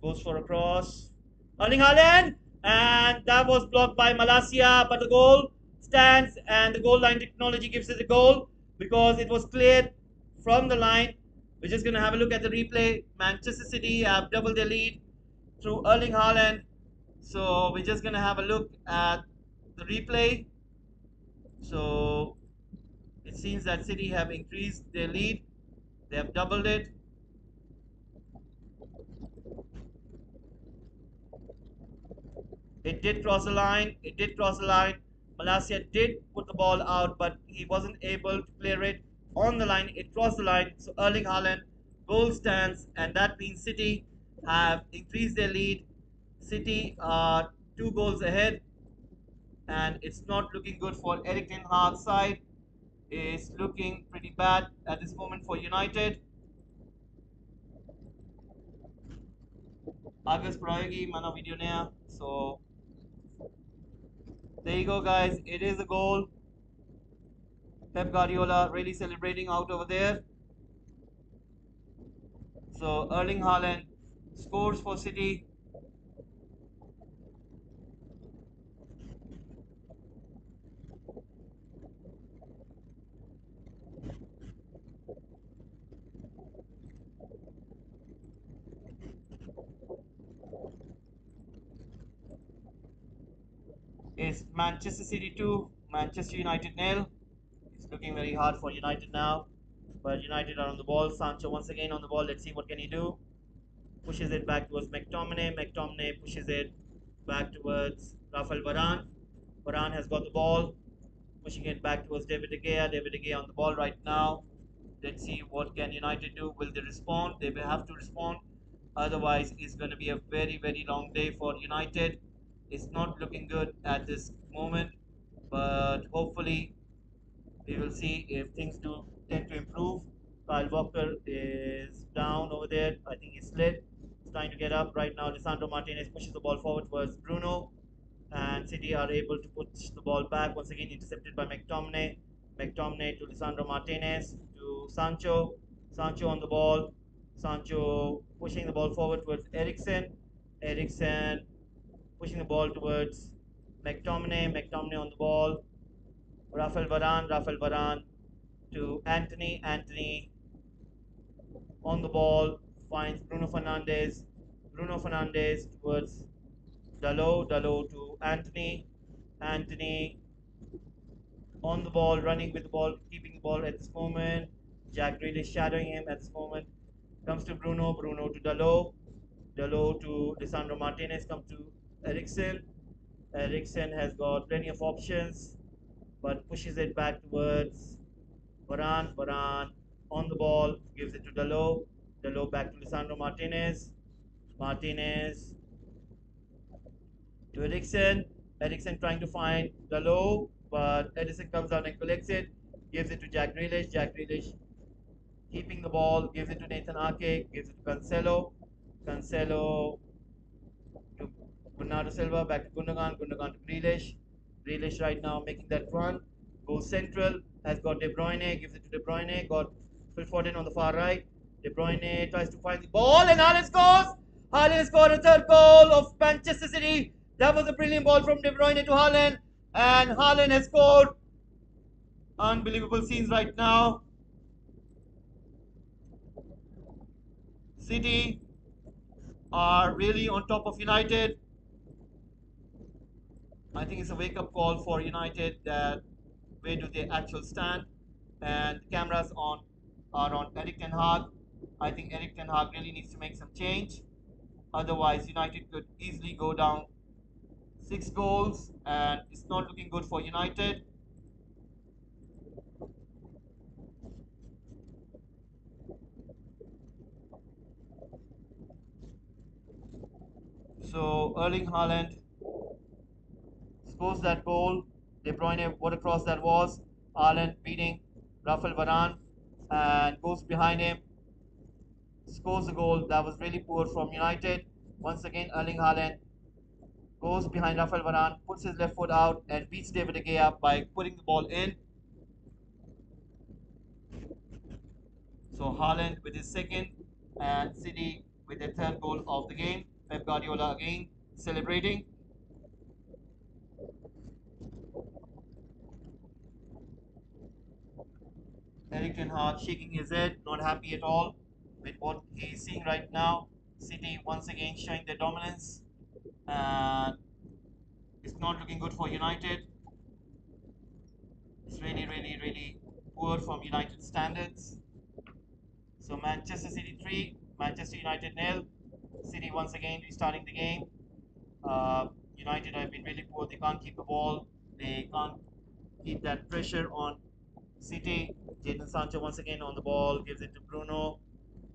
Goes for a cross. Erling Haaland. And that was blocked by Malacia. But the goal stands. And the goal line technology gives us a goal because it was cleared from the line. We're just going to have a look at the replay. Manchester City have doubled their lead through Erling Haaland. So we're just going to have a look at the replay. So it seems that City have increased their lead. They have doubled it. It did cross the line. It did cross the line. Malacia did put the ball out, but he wasn't able to clear it on the line. It crossed the line. So Erling Haaland goal stands, and that means City have increased their lead. City are 2 goals ahead, and it's not looking good for Erik Ten Hag's side. It's looking pretty bad at this moment for United. August Prayogi mana video naya. So there you go, guys. It is a goal. Pep Guardiola really celebrating out over there. So Erling Haaland scores for City. It's Manchester City 2, Manchester United nil. It's looking very hard for United now. But United are on the ball. Sancho once again on the ball. Let's see what can he do. Pushes it back towards McTominay. McTominay pushes it back towards Rafael Varane. Varane has got the ball. Pushing it back towards David De Gea. David De Gea on the ball right now. Let's see what can United do. Will they respond? They will have to respond. Otherwise, it's going to be a very, very long day for United. It's not looking good at this moment, but hopefully we will see if things do tend to improve. Kyle Walker is down over there. I think he's slid. He's trying to get up right now. Lisandro Martinez pushes the ball forward towards Bruno, and City are able to push the ball back. Once again, intercepted by McTominay. McTominay to Lisandro Martinez to Sancho. Sancho on the ball. Sancho pushing the ball forward towards Eriksen. Eriksen pushing the ball towards McTominay. McTominay on the ball. Rafael Varane. Rafael Varane to Anthony. Anthony on the ball finds Bruno Fernandes. Bruno Fernandes towards Dalot. Dalot to Anthony. Anthony on the ball, running with the ball, keeping the ball at this moment. Jack Grealish shadowing him at this moment. Comes to Bruno. Bruno to Dalot. Dalot to Lisandro Martinez. Comes to Eriksen. Eriksen has got plenty of options, but pushes it back towards Varane. Varane on the ball, gives it to Dalot. Dalot back to Lisandro Martinez. Martinez to Eriksen. Eriksen trying to find Dalot, but Edison comes out and collects it. Gives it to Jack Grealish. Jack Grealish keeping the ball, gives it to Nathan Ake, gives it to Cancelo. Cancelo to Bernardo Silva, back to Gundogan. Gundogan to Grealish. Grealish right now making that run. Goes central, has got De Bruyne, gives it to De Bruyne. Got Phil Foden on the far right. De Bruyne tries to find the ball, and Haaland scores! Haaland scored a third goal of Manchester City. That was a brilliant ball from De Bruyne to Haaland, and Haaland has scored. Unbelievable scenes right now. City are really on top of United. I think it's a wake-up call for United that where do they actually stand, and the cameras are on Erik Ten Hag. I think Erik Ten Hag really needs to make some change. Otherwise, United could easily go down 6 goals, and it's not looking good for United. So Erling Haaland scores that goal. De Bruyne, what a cross that was. Haaland beating Rafael Varane and goes behind him, scores the goal. That was really poor from United. Once again, Erling Haaland goes behind Rafael Varane, puts his left foot out, and beats David De Gea by putting the ball in. So Haaland with his second, and City with their third goal of the game. Pep Guardiola again celebrating. Eric Ten Hag shaking his head, not happy at all with what he's seeing right now. City once again showing their dominance, and it's not looking good for United. It's really, really, really poor from United standards. So Manchester City 3, Manchester United nil. City once again restarting the game. Uh, United have been really poor. They can't keep the ball. They can't keep that pressure on City. Jadon Sancho once again on the ball, gives it to Bruno.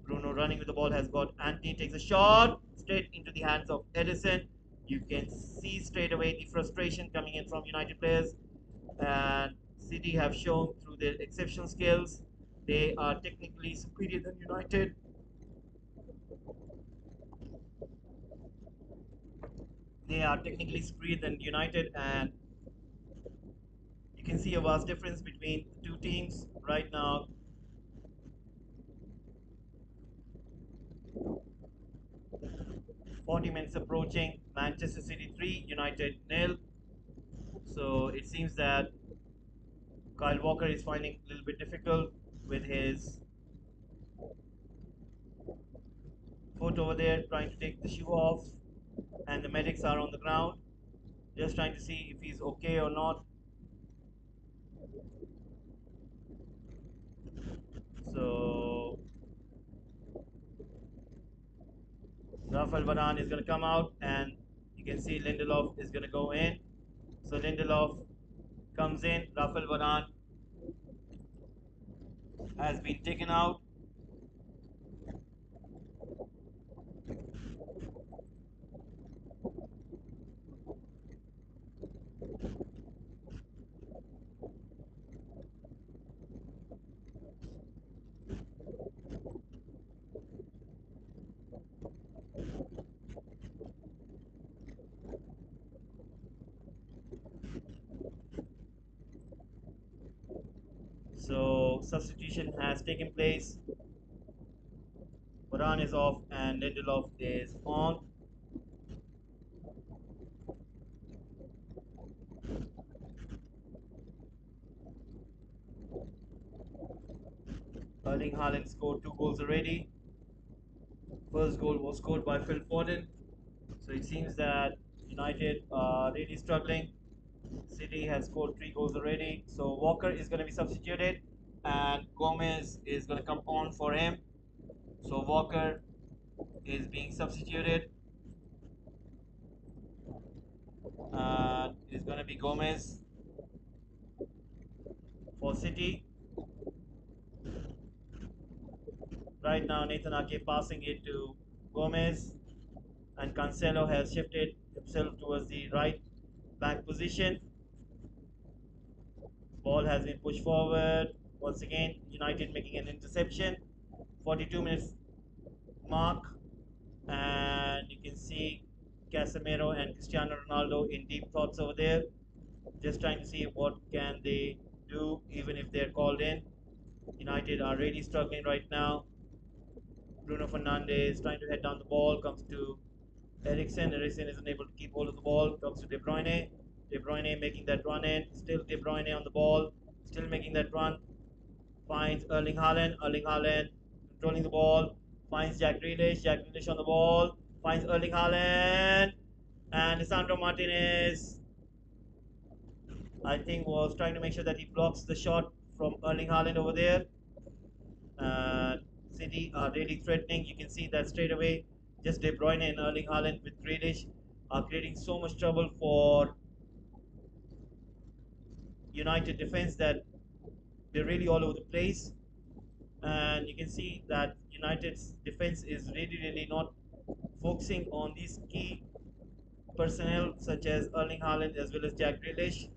Bruno running with the ball has got Anthony, takes a shot straight into the hands of Edison. You can see straight away the frustration coming in from United players. And City have shown through their exceptional skills they are technically superior than United. They are technically superior than United, and you can see a vast difference between the two teams right now. 40 minutes approaching, Manchester City 3, United nil. So it seems that Kyle Walker is finding a little bit difficult with his foot over there, trying to take the shoe off, and the medics are on the ground, just trying to see if he's okay or not. So Rafael Varane is going to come out, and you can see Lindelof is going to go in. So Lindelof comes in, Rafael Varane has been taken out. So substitution has taken place. Varane is off and Lindelof is on. Erling Haaland scored 2 goals already. First goal was scored by Phil Foden. So it seems that United are really struggling. City has scored 3 goals already. So Walker is going to be substituted and Gomez is going to come on for him. So Walker is being substituted and it's going to be Gomez for City. Right now Nathan Ake passing it to Gomez, and Cancelo has shifted himself towards the right back position. Ball has been pushed forward. Once again, United making an interception. 42 minutes mark, and you can see Casemiro and Cristiano Ronaldo in deep thoughts over there, just trying to see what can they do, even if they're called in. United are really struggling right now. Bruno Fernandes trying to head down the ball, comes to Eriksen. Eriksen isn't able to keep hold of the ball. Comes to De Bruyne. De Bruyne making that run in. Still De Bruyne on the ball. Still making that run. Finds Erling Haaland. Erling Haaland controlling the ball. Finds Jack Grealish. Jack Grealish on the ball. Finds Erling Haaland. And Lisandro Martinez, I think, was trying to make sure that he blocks the shot from Erling Haaland over there. City are really threatening. You can see that straight away. Just De Bruyne and Erling Haaland with Grealish are creating so much trouble for United defense that they're really all over the place. And you can see that United's defense is really, really not focusing on these key personnel such as Erling Haaland as well as Jack Grealish.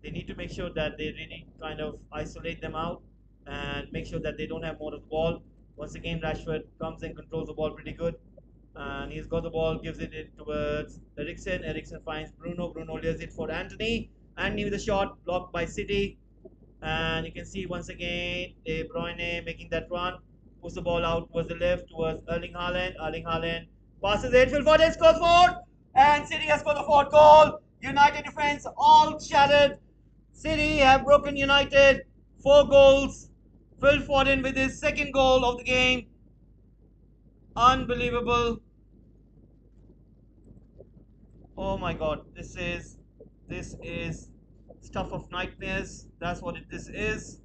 They need to make sure that they really kind of isolate them out and make sure that they don't have more of the ball. Once again, Rashford comes and controls the ball pretty good. And he's got the ball, gives it in towards Eriksen. Eriksen finds Bruno. Bruno leaves it for Anthony. Anthony with a shot blocked by City. And you can see once again De Bruyne making that run, puts the ball out towards the left towards Erling Haaland. Erling Haaland passes it. Phil Foden scores four, and City has scored the fourth goal. United defense all shattered. City have broken United. 4 goals. Phil Foden with his second goal of the game. Unbelievable. Oh my God, this is stuff of nightmares. That's what this is.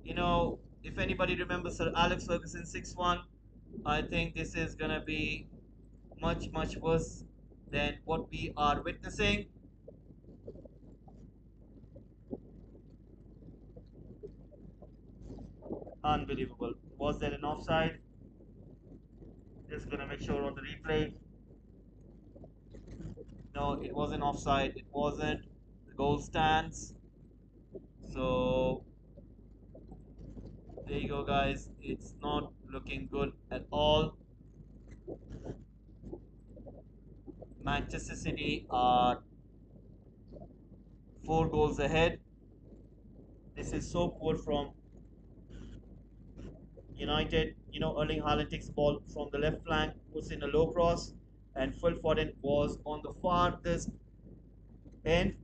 If anybody remembers Sir Alex Ferguson 6-1, I think this is gonna be much much worse than what we are witnessing. Unbelievable. Was there an offside? Just gonna make sure on the replay. No, it wasn't offside. It wasn't. The goal stands. So there you go, guys. It's not looking good at all. Manchester City are 4 goals ahead. This is so poor from United. Erling Haaland takes the ball from the left flank, puts in a low cross, and Phil Foden was on the farthest end.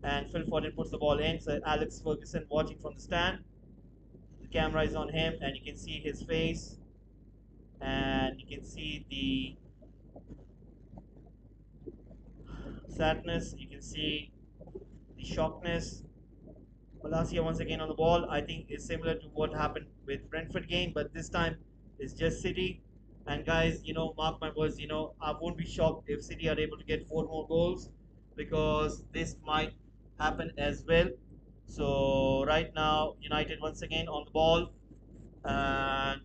And Phil Foden puts the ball in. So Alex Ferguson watching from the stand. The camera is on him, and you can see his face, and you can see the sadness. You can see the shockness. Malacia once again on the ball. I think is similar to what happened with Brentford game, but this time it's just City. And guys, mark my words. I won't be shocked if City are able to get 4 more goals, because this might happen as well. So right now, United once again on the ball, and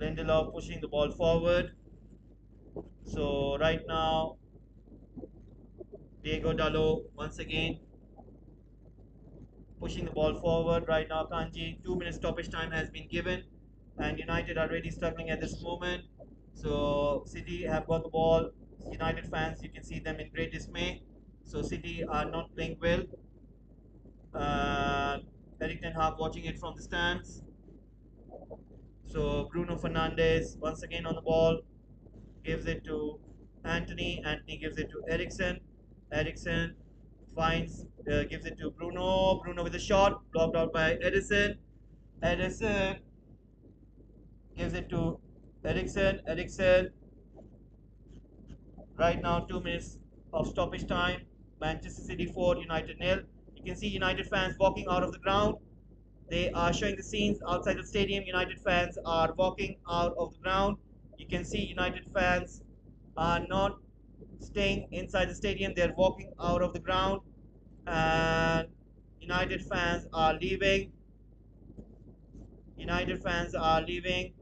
Lindelof pushing the ball forward. So right now, Diego Dalot once again pushing the ball forward. Right now, Kanji, 2 minutes stoppage time has been given, and United are really struggling at this moment. So City have got the ball. United fans, you can see them in great dismay. So City are not playing well. Uh, Eric Ten Hag watching it from the stands. So Bruno Fernandes once again on the ball, gives it to Anthony. Anthony gives it to Ericsson. Ericsson gives it to Bruno. Bruno with a shot blocked out by Edison. Edison gives it to Ericsson. Ericsson. Right now, 2 minutes of stoppage time. Manchester City 4, United nil. You can see United fans walking out of the ground. They are showing the scenes outside the stadium. United fans are walking out of the ground. You can see United fans are not staying inside the stadium. They're walking out of the ground, and United fans are leaving. United fans are leaving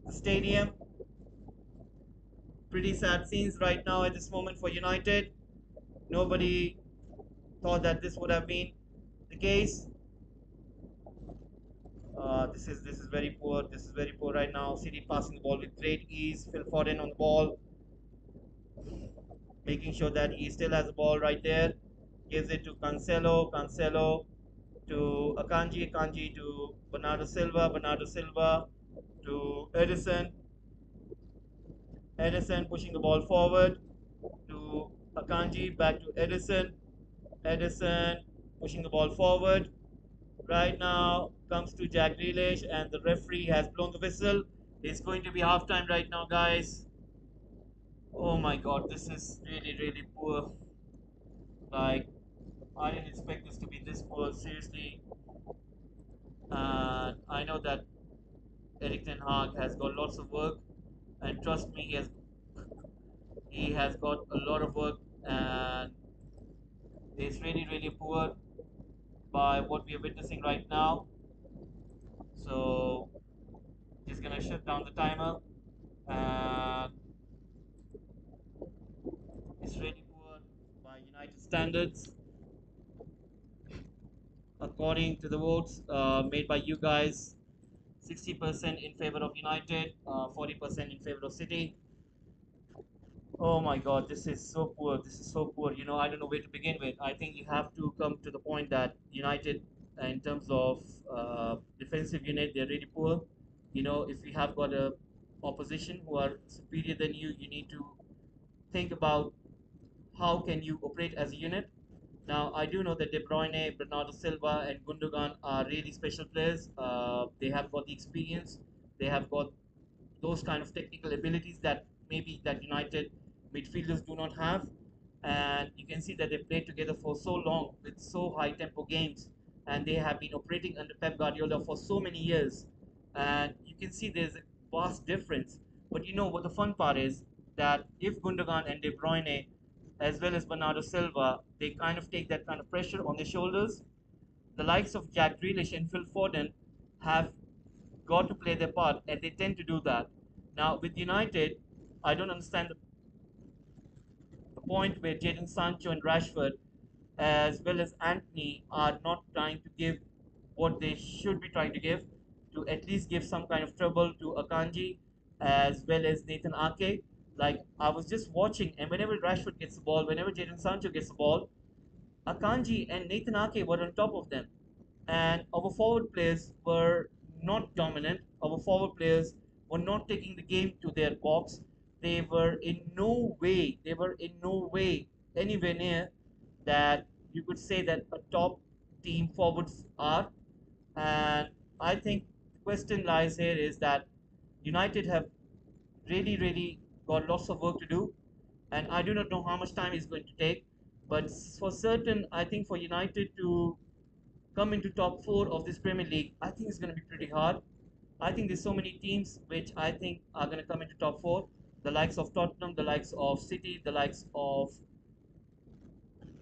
the stadium. Pretty sad scenes right now at this moment for United. Nobody thought that this would have been the case. This is very poor. This is very poor right now. City passing the ball with great ease. Phil Foden on the ball, making sure that he still has the ball right there. Gives it to Cancelo. Cancelo to Akanji. Akanji to Bernardo Silva. Bernardo Silva to Edison. Edison pushing the ball forward to Akanji. Back to Edison. Edison pushing the ball forward. Right now comes to Jack Grealish, and the referee has blown the whistle. It's going to be halftime right now, guys. Oh my God, this is really really poor. Like, I didn't expect this to be this poor. Seriously, and I know that Eric Ten Hag has got lots of work, and trust me, he has got a lot of work, and it's really really poor by what we are witnessing right now. So just gonna shut down the timer, and it's really poor by United standards, according to the votes made by you guys. 60% in favor of United, 40% in favor of City. Oh my God, this is so poor. This is so poor. I don't know where to begin with. I think you have to come to the point that United, in terms of defensive unit, they're really poor. If you have got a opposition who are superior than you, you need to think about how can you operate as a unit. Now, I do know that De Bruyne, Bernardo Silva, and Gundogan are really special players. They have got the experience. They have got those kind of technical abilities that maybe that United midfielders do not have. And you can see that they played together for so long with so high tempo games, and they have been operating under Pep Guardiola for so many years. And you can see there's a vast difference. But you know what the fun part is, that if Gundogan and De Bruyne, as well as Bernardo Silva, they kind of take that kind of pressure on their shoulders, the likes of Jack Grealish and Phil Foden have got to play their part, and they tend to do that. Now, with United, I don't understand the point where Jadon Sancho and Rashford, as well as Anthony, are not trying to give what they should be trying to give, to at least give some kind of trouble to Akanji, as well as Nathan Ake. Like, I was just watching, and whenever Rashford gets the ball, whenever Jadon Sancho gets the ball, Akanji and Nathan Ake were on top of them. And our forward players were not dominant. Our forward players were not taking the game to their box. They were in no way anywhere near that you could say that a top team forwards are. And I think the question lies here is that United have really got lots of work to do, and I do not know how much time it's going to take. But for certain, I think for United to come into top four of this Premier League, I think it's going to be pretty hard. I think there's so many teams which I think are going to come into top four. The likes of Tottenham, the likes of City, the likes of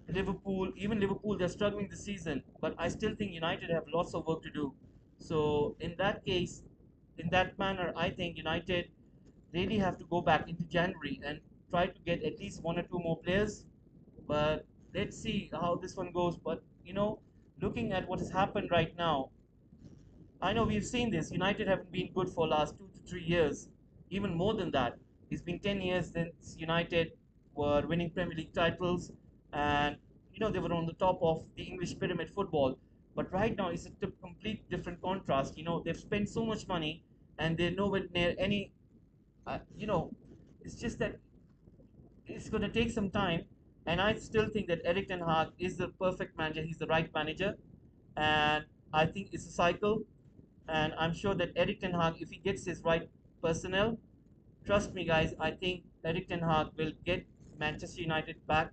Liverpool. Even Liverpool, they're struggling this season, but I still think United have lots of work to do. So in that case, in that manner, I think United really have to go back into January and try to get at least one or two more players. But let's see how this one goes. But looking at what has happened right now, I know we've seen this. United haven't been good for last 2 to 3 years, even more than that. It's been 10 years since United were winning Premier League titles, and they were on the top of the English pyramid football. But right now, it's a complete different contrast. They've spent so much money, and they're nowhere near any. Uh, you know, it's just that it's going to take some time, and I still think that Eric Ten Hag is the perfect manager. He's the right manager, and I think it's a cycle. And I'm sure that Eric Ten Hag, if he gets his right personnel, trust me, guys, I think Eric Ten Hag will get Manchester United back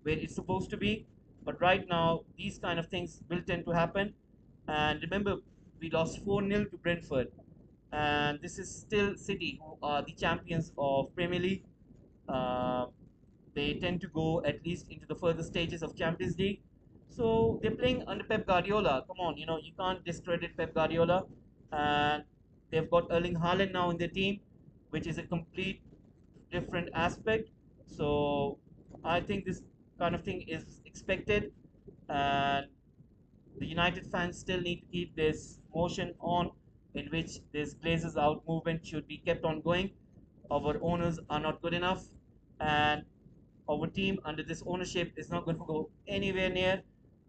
where it's supposed to be. But right now, these kind of things will tend to happen. And remember, we lost 4-0 to Brentford. And this is still City, who are the champions of Premier League. Uh, they tend to go at least into the further stages of Champions League. So they're playing under Pep Guardiola. Come on, you can't discredit Pep Guardiola. And they've got Erling Haaland now in their team, which is a complete different aspect. So I think this kind of thing is expected, and the United fans still need to keep this motion on, in which this Glazers out movement should be kept on going. Our owners are not good enough, and our team under this ownership is not going to go anywhere near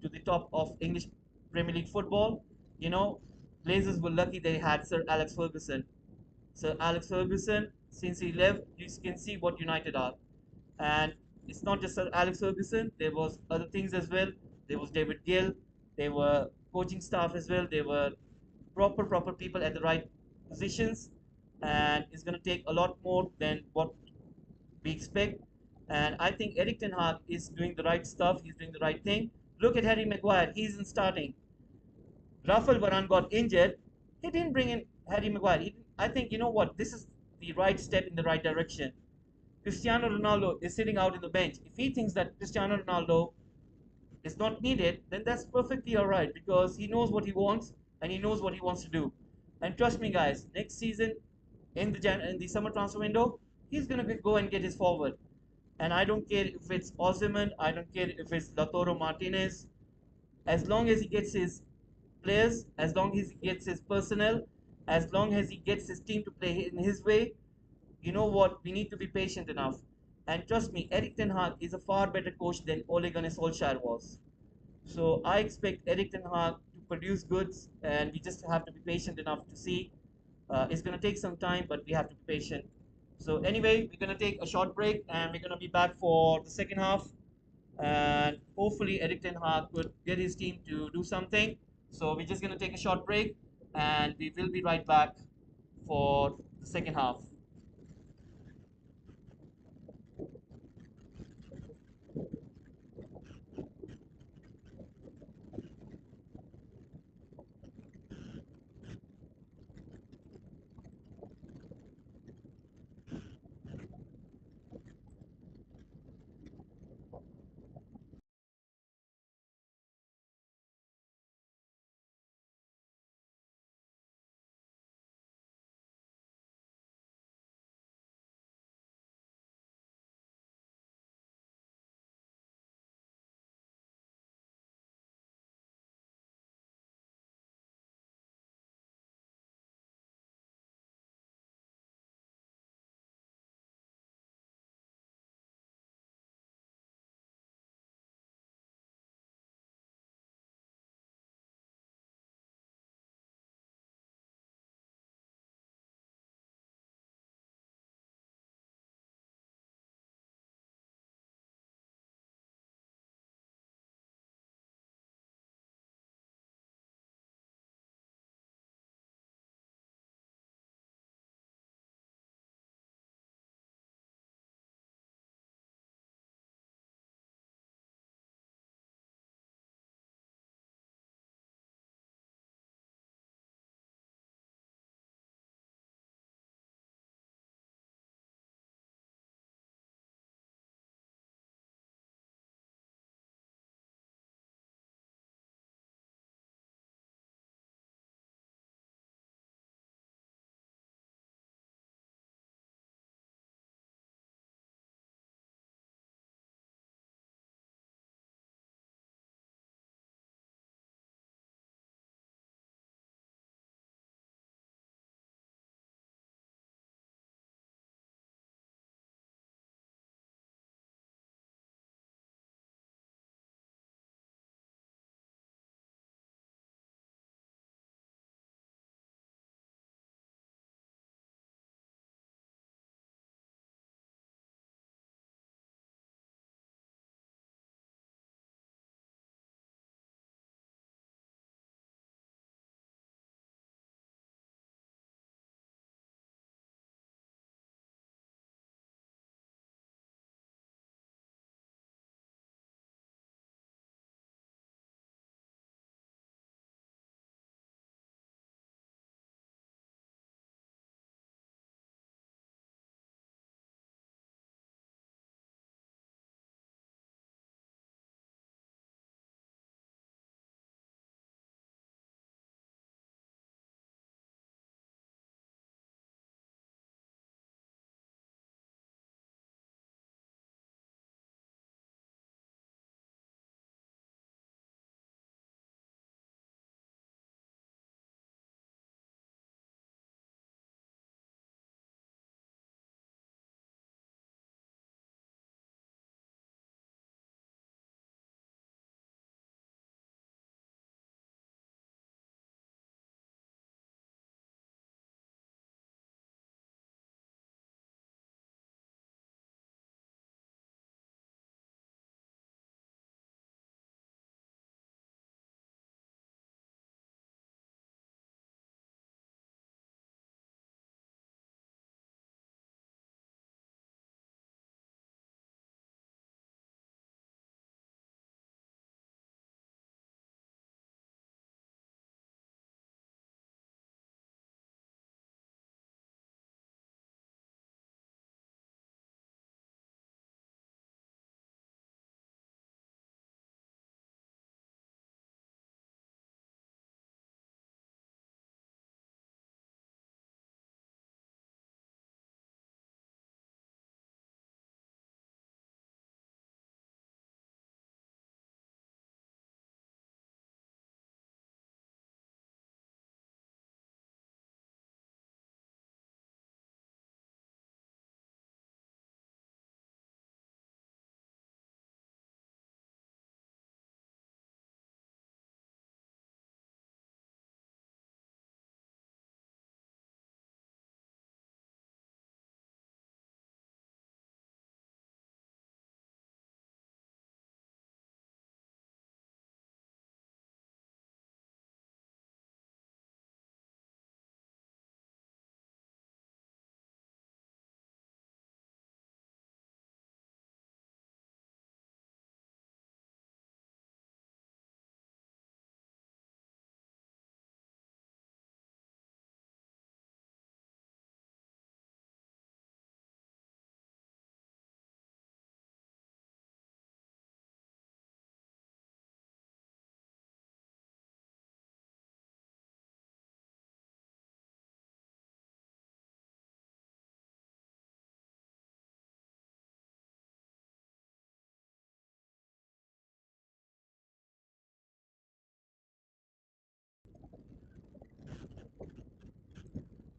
to the top of English Premier League football. You know, Glazers were lucky they had Sir Alex Ferguson. Sir Alex Ferguson, since he left, you can see what United are. And it's not just Sir Alex Ferguson, there was other things as well. There was David Gill, there were coaching staff as well, there were proper people at the right positions. And it's going to take a lot more than what we expect. And I think Eric Ten Hag is doing the right stuff. He's doing the right thing. Look at Harry Maguire. He's in starting. Rafael Varane got injured. He didn't bring in Harry Maguire. I think, you know what? This is the right step in the right direction. Cristiano Ronaldo is sitting out in the bench. If he thinks that Cristiano Ronaldo is not needed, then that's perfectly all right, because he knows what he wants and he knows what he wants to do. And trust me, guys, next season in the summer transfer window, he's gonna go and get his forward. And I don't care if it's Osimhen, I don't care if it's Lautaro Martinez. As long as he gets his players, as long as he gets his personnel, as long as he gets his team to play in his way, you know what? We need to be patient enough. And trust me, Eric Ten Hag is a far better coach than Ole Gunnar Solskjaer was. So I expect Eric Ten Hag to produce goods, and we just have to be patient enough to see. It's going to take some time, but we have to be patient. So anyway, we're going to take a short break, and we're going to be back for the second half. And hopefully, Eric Ten Hag could get his team to do something. So we're just going to take a short break, and we will be right back for the second half.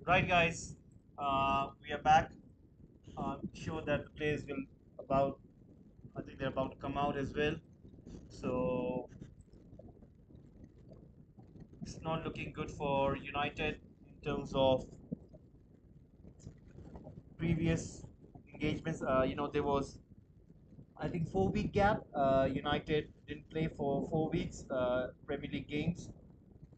Right, guys, we are back. I'm sure that the players will about. I think they're about to come out as well. So it's not looking good for United in terms of previous engagements. There was I think 4 week gap. United didn't play for 4 weeks. Premier League games.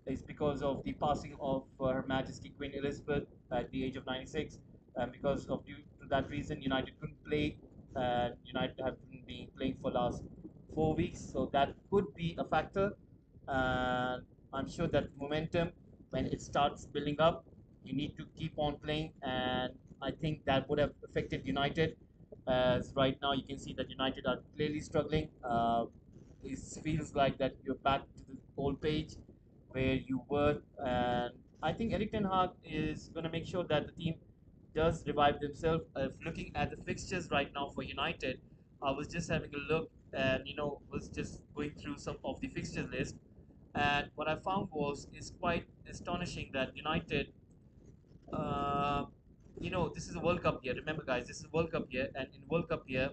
Is because of the passing of Her Majesty Queen Elizabeth at the age of 96. And because of due to that reason, United couldn't play, and United have been playing for last 4 weeks. So that could be a factor. And I'm sure that momentum, when it starts building up, you need to keep on playing. And I think that would have affected United. As right now, you can see that United are clearly struggling. It feels like that you're back to the old page where you were. And I think Eric Ten Hag is going to make sure that the team does revive themselves. If looking at the fixtures right now for United, I was just having a look and was just going through some of the fixture list, and what I found was is quite astonishing that United. Uh, this is a World Cup year. Remember, guys, this is World Cup year, and in World Cup year,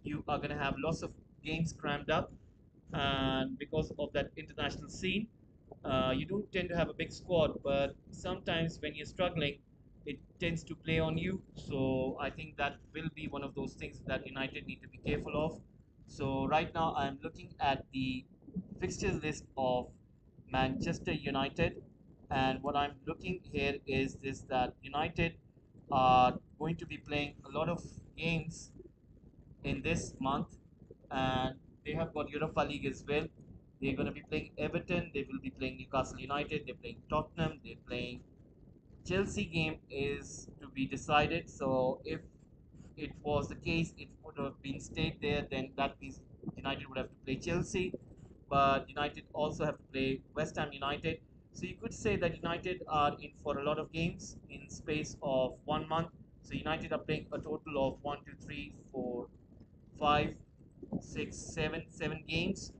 you are going to have lots of games crammed up, and because of that international scene, you don't tend to have a big squad, but sometimes when you're struggling, it tends to play on you. So I think that will be one of those things that United need to be careful of. So right now I'm looking at the fixtures list of Manchester United, and what I'm looking here is this that United are going to be playing a lot of games in this month, and they have got Europa League as well. They're going to be playing Everton. They will be playing Newcastle United. They're playing Tottenham. They're playing Chelsea. Game is to be decided. So if it was the case, it would have been stayed there. Then that means United would have to play Chelsea, but United also have to play West Ham United. So you could say that United are in for a lot of games in space of 1 month. So United are playing a total of 5, 6, 7 games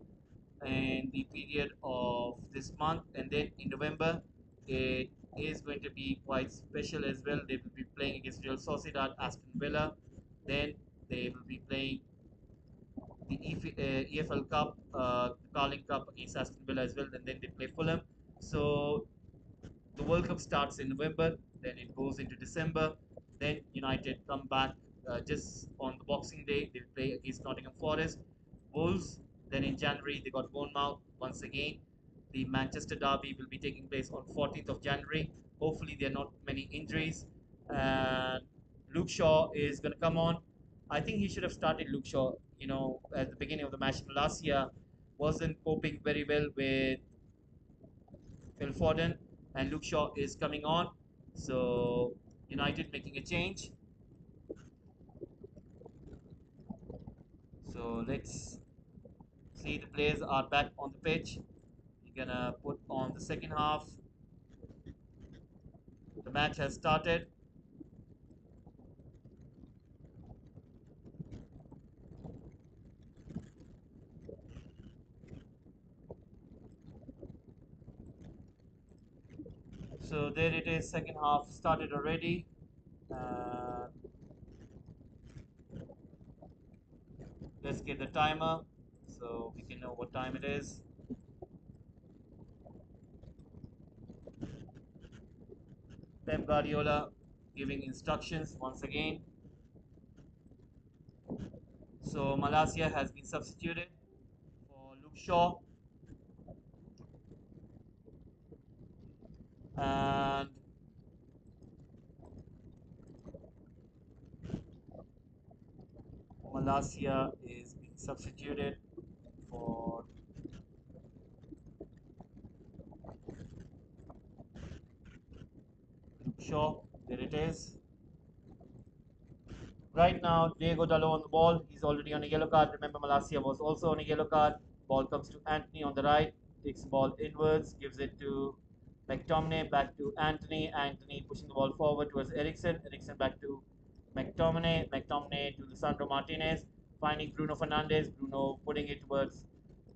in the period of this month, and then in November it is going to be quite special as well. They will be playing against Real Sociedad, Aston Villa, then they will be playing the EFL Cup, the Carling Cup against Aston Villa as well, and then they play Fulham. So the World Cup starts in November, then it goes into December. Then United come back just on the Boxing Day. They play against Nottingham Forest, Wolves. Then in January they got Bournemouth once again. The Manchester Derby will be taking place on 14th of January. Hopefully there are not many injuries. And Luke Shaw is going to come on. I think he should have started Luke Shaw. At the beginning of the match last year, wasn't coping very well with Phil Foden, and Luke Shaw is coming on. So United making a change. So let's see, the players are back on the pitch. We're gonna put on the second half. The match has started. So there it is. Second half started already. Uh, let's get the timer so we can know what time it is. Pep Guardiola giving instructions once again. So Malaysia has been substituted for Luke Shaw, and Malaysia is being substituted for Luke Shaw. There it is. Right now, Diego Dallo on the ball. He's already on a yellow card. Remember, Malaysia was also on a yellow card. Ball comes to Anthony on the right. Takes the ball inwards. Gives it to McTominay. Back to Anthony. Anthony pushing the ball forward towards Ericsson. Ericsson back to McTominay. McTominay to Lisandro Martinez. Finding Bruno Fernandes. Bruno putting it towards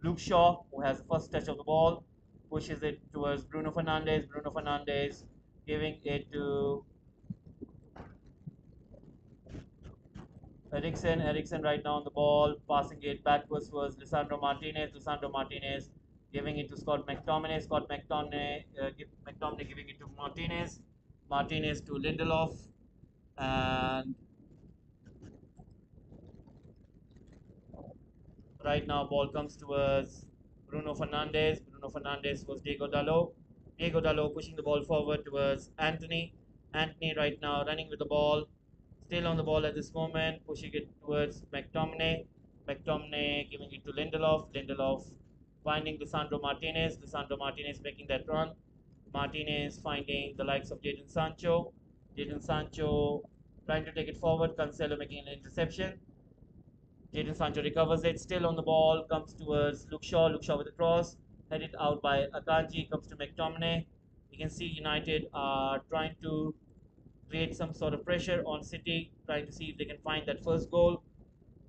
Luke Shaw, who has the first touch of the ball. Pushes it towards Bruno Fernandes. Bruno Fernandes giving it to Eriksen. Eriksen right now on the ball, passing it backwards towards Lisandro Martinez. Lisandro Martinez giving it to Scott McTominay. Scott McTominay, McTominay giving it to Martinez. Martinez to Lindelof. And right now, ball comes towards Bruno Fernandes. Bruno Fernandes was Diego Dalot. Diego Dalot pushing the ball forward towards Anthony. Anthony right now running with the ball. Still on the ball at this moment, pushing it towards McTominay. McTominay giving it to Lindelof. Lindelof finding Lisandro Martinez. Lisandro Martinez making that run. Martinez finding the likes of Jadon Sancho. Jadon Sancho trying to take it forward. Cancelo making an interception. Jadon Sancho recovers it, still on the ball, comes towards Luke Shaw. Luke Shaw with a cross, headed out by Akanji, comes to McTominay. You can see United are trying to create some sort of pressure on City, trying to see if they can find that first goal.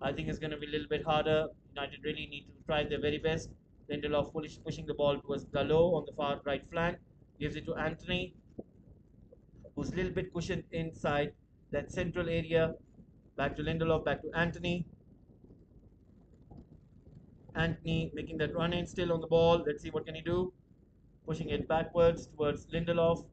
I think it's going to be a little bit harder. United really need to try their very best. Lindelof pushing the ball towards Dalot on the far right flank, gives it to Anthony, who's a little bit cushioned inside that central area. Back to Lindelof, back to Anthony. Anthony making that run in, still on the ball. Let's see what can he do. Pushing it backwards towards Lindelof.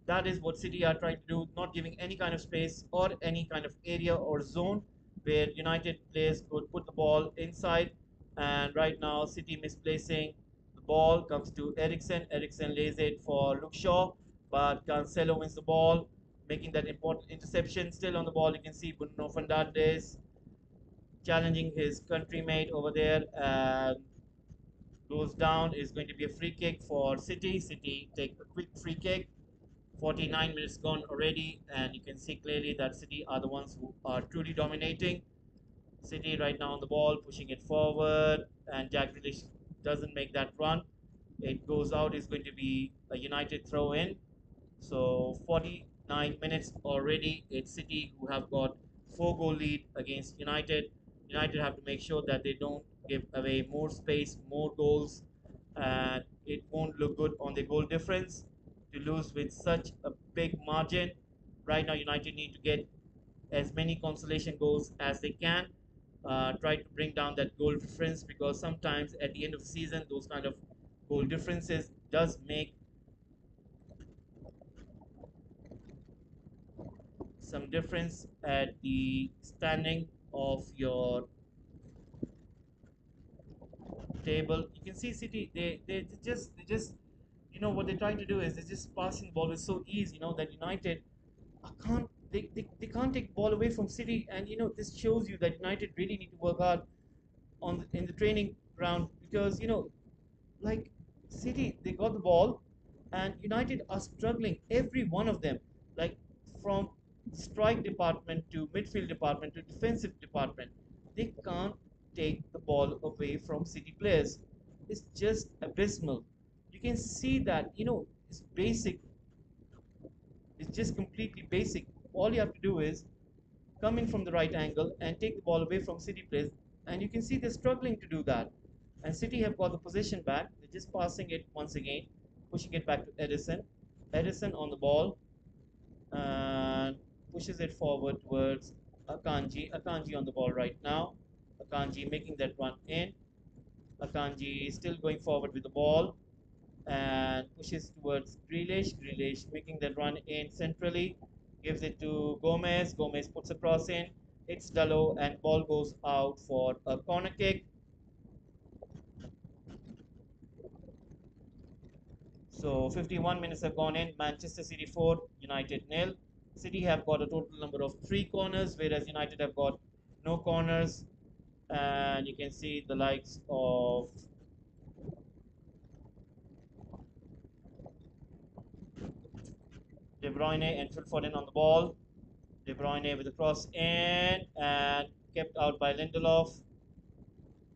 That is what City are trying to do, not giving any kind of space or any kind of area or zone where United players could put the ball inside. And right now, City misplacing the ball comes to Eriksen. Eriksen lays it for Luke Shaw, but Cancelo wins the ball, making that important interception. Still on the ball, you can see Bruno Fernandes challenging his countrymate over there, and goes down. Is going to be a free kick for City. City take a quick free kick. 49 minutes gone already, and you can see clearly that City are the ones who are truly dominating. City right now on the ball, pushing it forward, and Jack Grealish doesn't make that run. It goes out. It's going to be a United throw in. So 49 minutes already. It's City who have got 4 goal lead against United. United have to make sure that they don't give away more space, more goals, and it won't look good on the goal difference to lose with such a big margin. Right now, United need to get as many consolation goals as they can. Try to bring down that goal difference, because sometimes at the end of the season, those kind of goal differences does make some difference at the standing of your table. You can see City, they just what they're trying to do is they're just passing the ball is so easy, that United can't they can't take the ball away from City, and this shows you that United really need to work hard in the training ground, because like City, they got the ball, and United are struggling. Every one of them, like from strike department to midfield department to defensive department, they can't take the ball away from City players. It's just abysmal. You can see that it's basic. It's just completely basic. All you have to do is come in from the right angle and take the ball away from City players. And you can see they're struggling to do that. And City have got the possession back. They're just passing it once again, pushing it back to Edison. Edison on the ball and pushes it forward towards Akanji. Akanji on the ball right now. Akanji making that run in. Akanji still going forward with the ball and pushes towards Grealish. Grealish making that run in centrally, gives it to Gomez. Gomez puts a cross in, hits Dalot, and ball goes out for a corner kick. So 51 minutes have gone in. Manchester City 4, United nil. City have got a total number of 3 corners, whereas United have got no corners. And you can see the likes of De Bruyne and Phil Foden on the ball. De Bruyne with a cross in and kept out by Lindelof.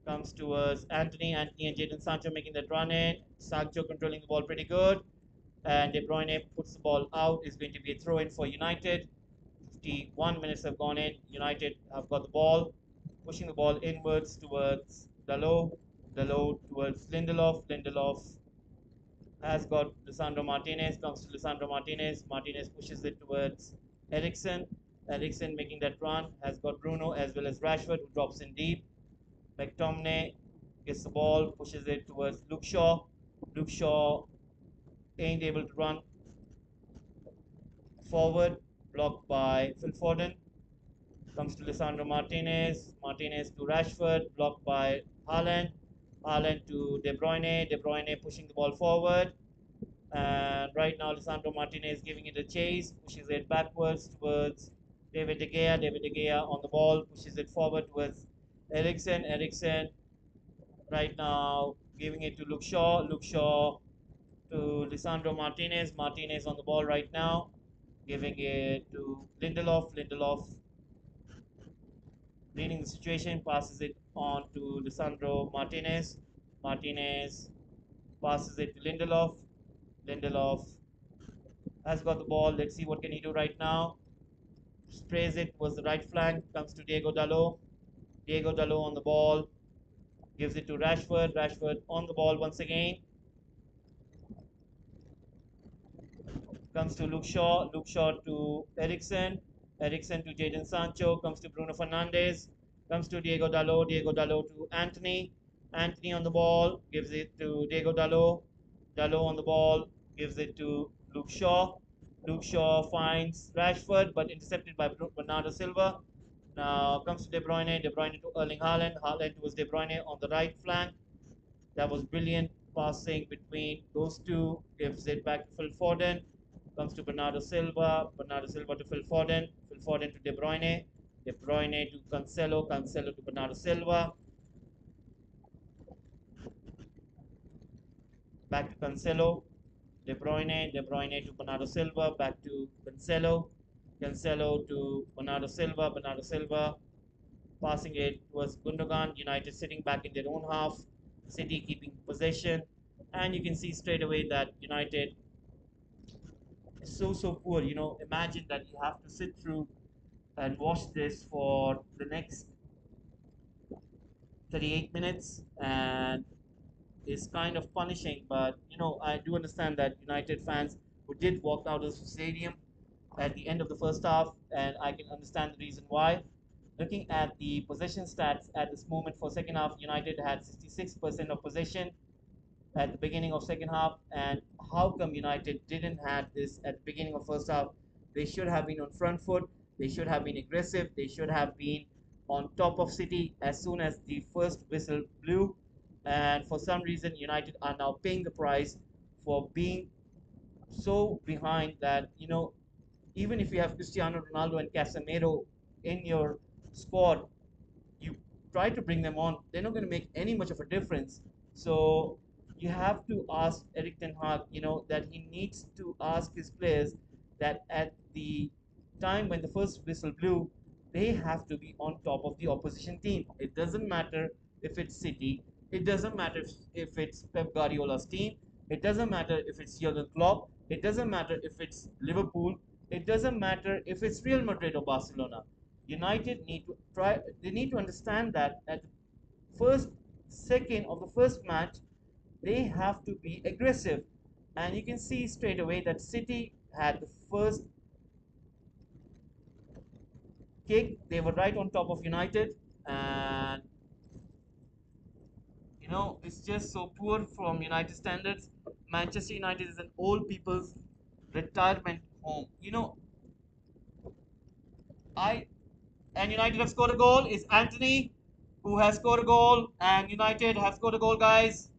Comes towards Anthony. Anthony and Jadon Sancho making that run in. Sancho controlling the ball pretty good. And De Bruyne puts the ball out. It's going to be a throw in for United. 51 minutes have gone in. United have got the ball. Pushing the ball inwards towards Dalot. Dalot towards Lindelof. Lindelof has got Lisandro Martinez, comes to Lisandro Martinez. Martinez pushes it towards Ericsson. Ericsson making that run, has got Bruno as well as Rashford, who drops in deep. McTominay gets the ball, pushes it towards Luke Shaw. Luke Shaw ain't able to run forward, blocked by Phil Foden. Comes to Lisandro Martinez. Martinez to Rashford, blocked by Haaland. Haaland to De Bruyne. De Bruyne pushing the ball forward. And right now, Lisandro Martinez giving it a chase, pushes it backwards towards David De Gea. David De Gea on the ball, pushes it forward towards Eriksen. Eriksen right now giving it to Luke Shaw. Luke Shaw to Lisandro Martinez. Martinez on the ball right now, giving it to Lindelof. Lindelof reading the situation, passes it on to Lisandro Martinez. Martinez passes it to Lindelof. Lindelof has got the ball. Let's see what can he do right now. Sprays it towards the right flank. Comes to Diego Dalot. Diego Dalot on the ball. Gives it to Rashford. Rashford on the ball once again. Comes to Luke Shaw. Luke Shaw to Eriksen. Eriksen to Jadon Sancho. Comes to Bruno Fernandes. Comes to Diego Dalot. Diego Dalot to Anthony. Anthony on the ball. Gives it to Diego Dalot. Dalot on the ball. Gives it to Luke Shaw. Luke Shaw finds Rashford, but intercepted by Bernardo Silva. Now comes to De Bruyne. De Bruyne to Erling Haaland. Haaland towards De Bruyne on the right flank. That was brilliant passing between those two. Gives it back to Phil Foden. Comes to Bernardo Silva. Bernardo Silva to Phil Foden. Phil Foden to De Bruyne. De Bruyne to Cancelo. Cancelo to Bernardo Silva. Back to Cancelo. De Bruyne. De Bruyne to Bernardo Silva. Back to Cancelo. Cancelo to Bernardo Silva. Bernardo Silva passing it was Gundogan. United sitting back in their own half. City keeping possession. And you can see straight away that United is so poor. Imagine that you have to sit through and watch this for the next 38 minutes, and it's kind of punishing. But I do understand that United fans who did walk out of the stadium at the end of the first half, and I can understand the reason why. Looking at the possession stats at this moment for second half, United had 66% of possession at the beginning of second half. And how come United didn't have this at the beginning of first half? They should have been on front foot. They should have been aggressive. They should have been on top of City as soon as the first whistle blew. And for some reason, United are now paying the price for being so behind that, even if you have Cristiano Ronaldo and Casemiro in your squad, you try to bring them on, they're not going to make any much of a difference. So you have to ask Eric Ten Hag, that he needs to ask his players that at the time when the first whistle blew, they have to be on top of the opposition team. It doesn't matter if it's City. It doesn't matter if it's Pep Guardiola's team. It doesn't matter if it's Jurgen Klopp. It doesn't matter if it's Liverpool. It doesn't matter if it's Real Madrid or Barcelona. United need to try. They need to understand that at the first second of the first match, they have to be aggressive, and you can see straight away that City had the first kick. They were right on top of United, and it's just so poor from United standards. Manchester United is an old people's retirement home. I and United have scored a goal. Is Anthony who has scored a goal, and United have scored a goal, guys.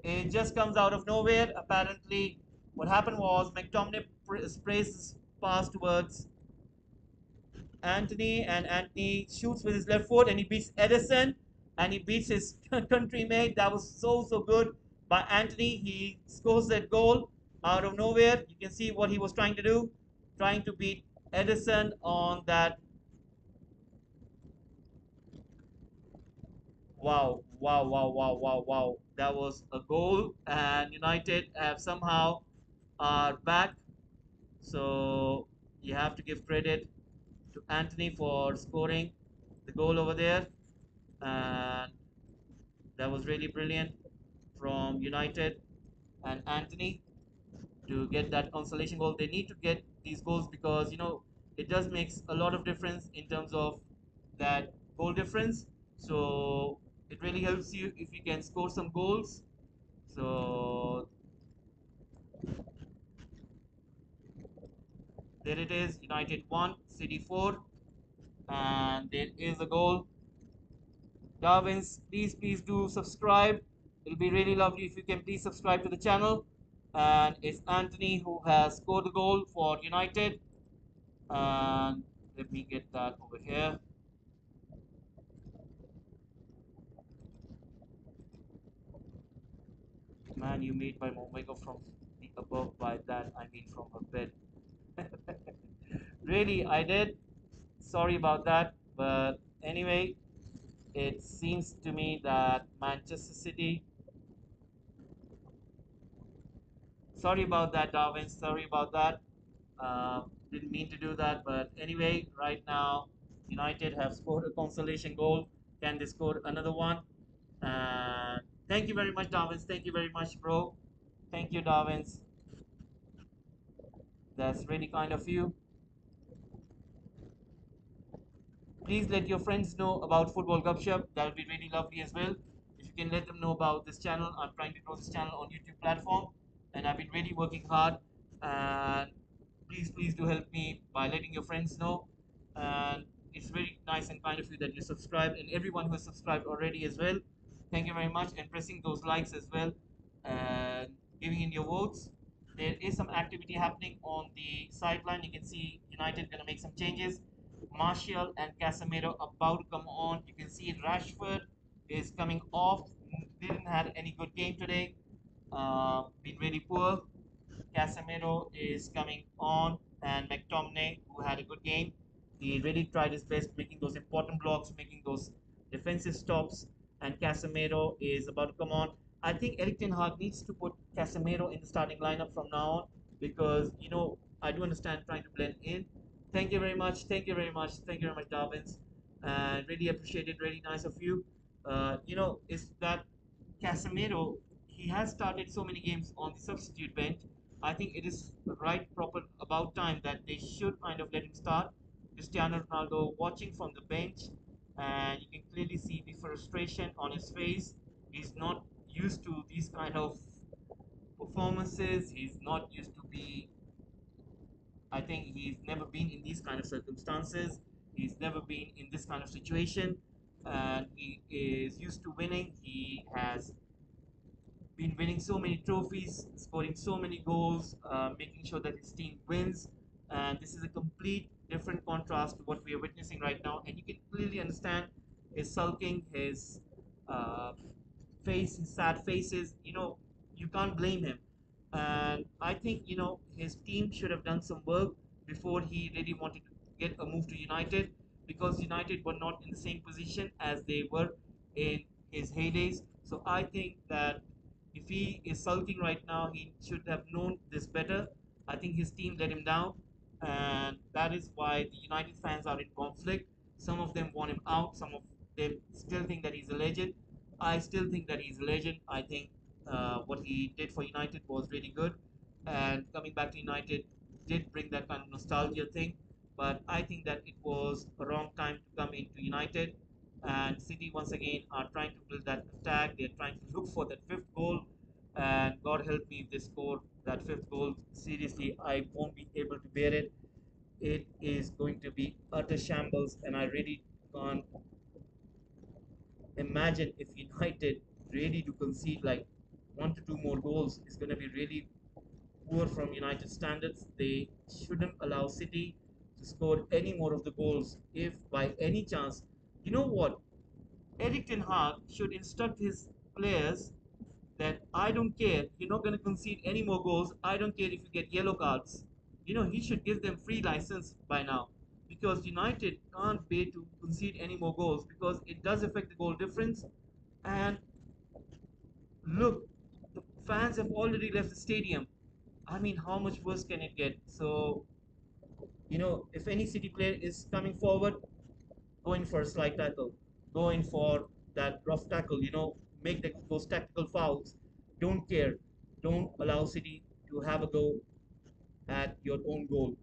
It just comes out of nowhere. Apparently, what happened was McTominay sprays his pass towards Anthony, and Anthony shoots with his left foot, and he beats Edison, and he beats his countrymate. That was so good by Anthony. He scores that goal out of nowhere. You can see what he was trying to do, trying to beat Edison on that. Wow, wow, wow, wow, wow, wow. That was a goal, and United have somehow are back. So you have to give credit to Anthony for scoring the goal over there, and that was really brilliant. from United and Anthony to get that consolation goal. They need to get these goals because it does makes a lot of difference in terms of that goal difference. So it really helps you if you can score some goals. So there it is. United 1, City 4, and there is a goal. Darwins, please do subscribe. It'll be really lovely if you can please subscribe to the channel. And it's Anthony who has scored the goal for United. And let me get that over here. Man, you made my Momego from the above. By that I mean from her bed. Really, I did. Sorry about that. But anyway, it seems to me that Manchester City. Sorry about that, Darwin. Sorry about that. Didn't mean to do that, but anyway, right now, United have scored a consolation goal. Can they score another one? And thank you very much, Darwins. Thank you very much, bro. Thank you, Darwins. That's really kind of you. Please let your friends know about Football Gupshup. That would be really lovely as well. If you can let them know about this channel, I'm trying to grow this channel on YouTube platform, and I've been really working hard. And please do help me by letting your friends know. And it's very nice and kind of you that you subscribe, and everyone who has subscribed already as well. Thank you very much, and pressing those likes as well, and giving in your votes. There is some activity happening on the sideline. You can see United gonna make some changes. Martial and Casemiro about to come on. You can see Rashford is coming off. Didn't have any good game today. Been really poor. Casemiro is coming on, and McTominay, who had a good game, he really tried his best making those important blocks, making those defensive stops. And Casemiro is about to come on. I think Eric Ten Hag needs to put Casemiro in the starting lineup from now on because I do understand trying to blend in. Thank you very much. Thank you very much. Thank you very much, Darwins. And really appreciate it. Really nice of you. Is that Casemiro? He has started so many games on the substitute bench. I think it is right, proper, about time that they should kind of let him start. Cristiano Ronaldo watching from the bench, and you can clearly see the frustration on his face. He's not used to these kind of performances. He's not used to be. I think he's never been in these kind of circumstances. He's never been in this kind of situation, and he is used to winning. He has been winning so many trophies, scoring so many goals, making sure that his team wins. And this is a complete different contrast to what we are witnessing right now. And you can clearly understand his sulking, his uh, face, his sad faces. You can't blame him. And I think, his team should have done some work before he really wanted to get a move to United because United were not in the same position as they were in his heydays. So I think that if he is sulking right now, he should have known this better. I think his team let him down, and that is why the United fans are in conflict. Some of them want him out, some of them still think that he's a legend. I still think that he's a legend. I think what he did for United was really good, and coming back to United did bring that kind of nostalgia thing. But I think that it was a wrong time to come into United, and City once again are trying to build that attack. They're trying to look for that fifth goal, and God help me if they score that fifth goal. Seriously, I won't be able to bear it. It is going to be utter shambles, and I really can't imagine if United really do concede like 1 to 2 more goals. It's going to be really poor from United standards. They shouldn't allow City to score any more of the goals if by any chance. You know what? Eric Ten Hag should instruct his players that I don't care, you're not going to concede any more goals. I don't care if you get yellow cards. He should give them free license by now because United can't bear to concede any more goals because it does affect the goal difference. And look, the fans have already left the stadium. I mean, how much worse can it get? So, if any City player is coming forward, going for a slight tackle, going for that rough tackle, make those tactical fouls. Don't care. Don't allow City to have a go at your own goal.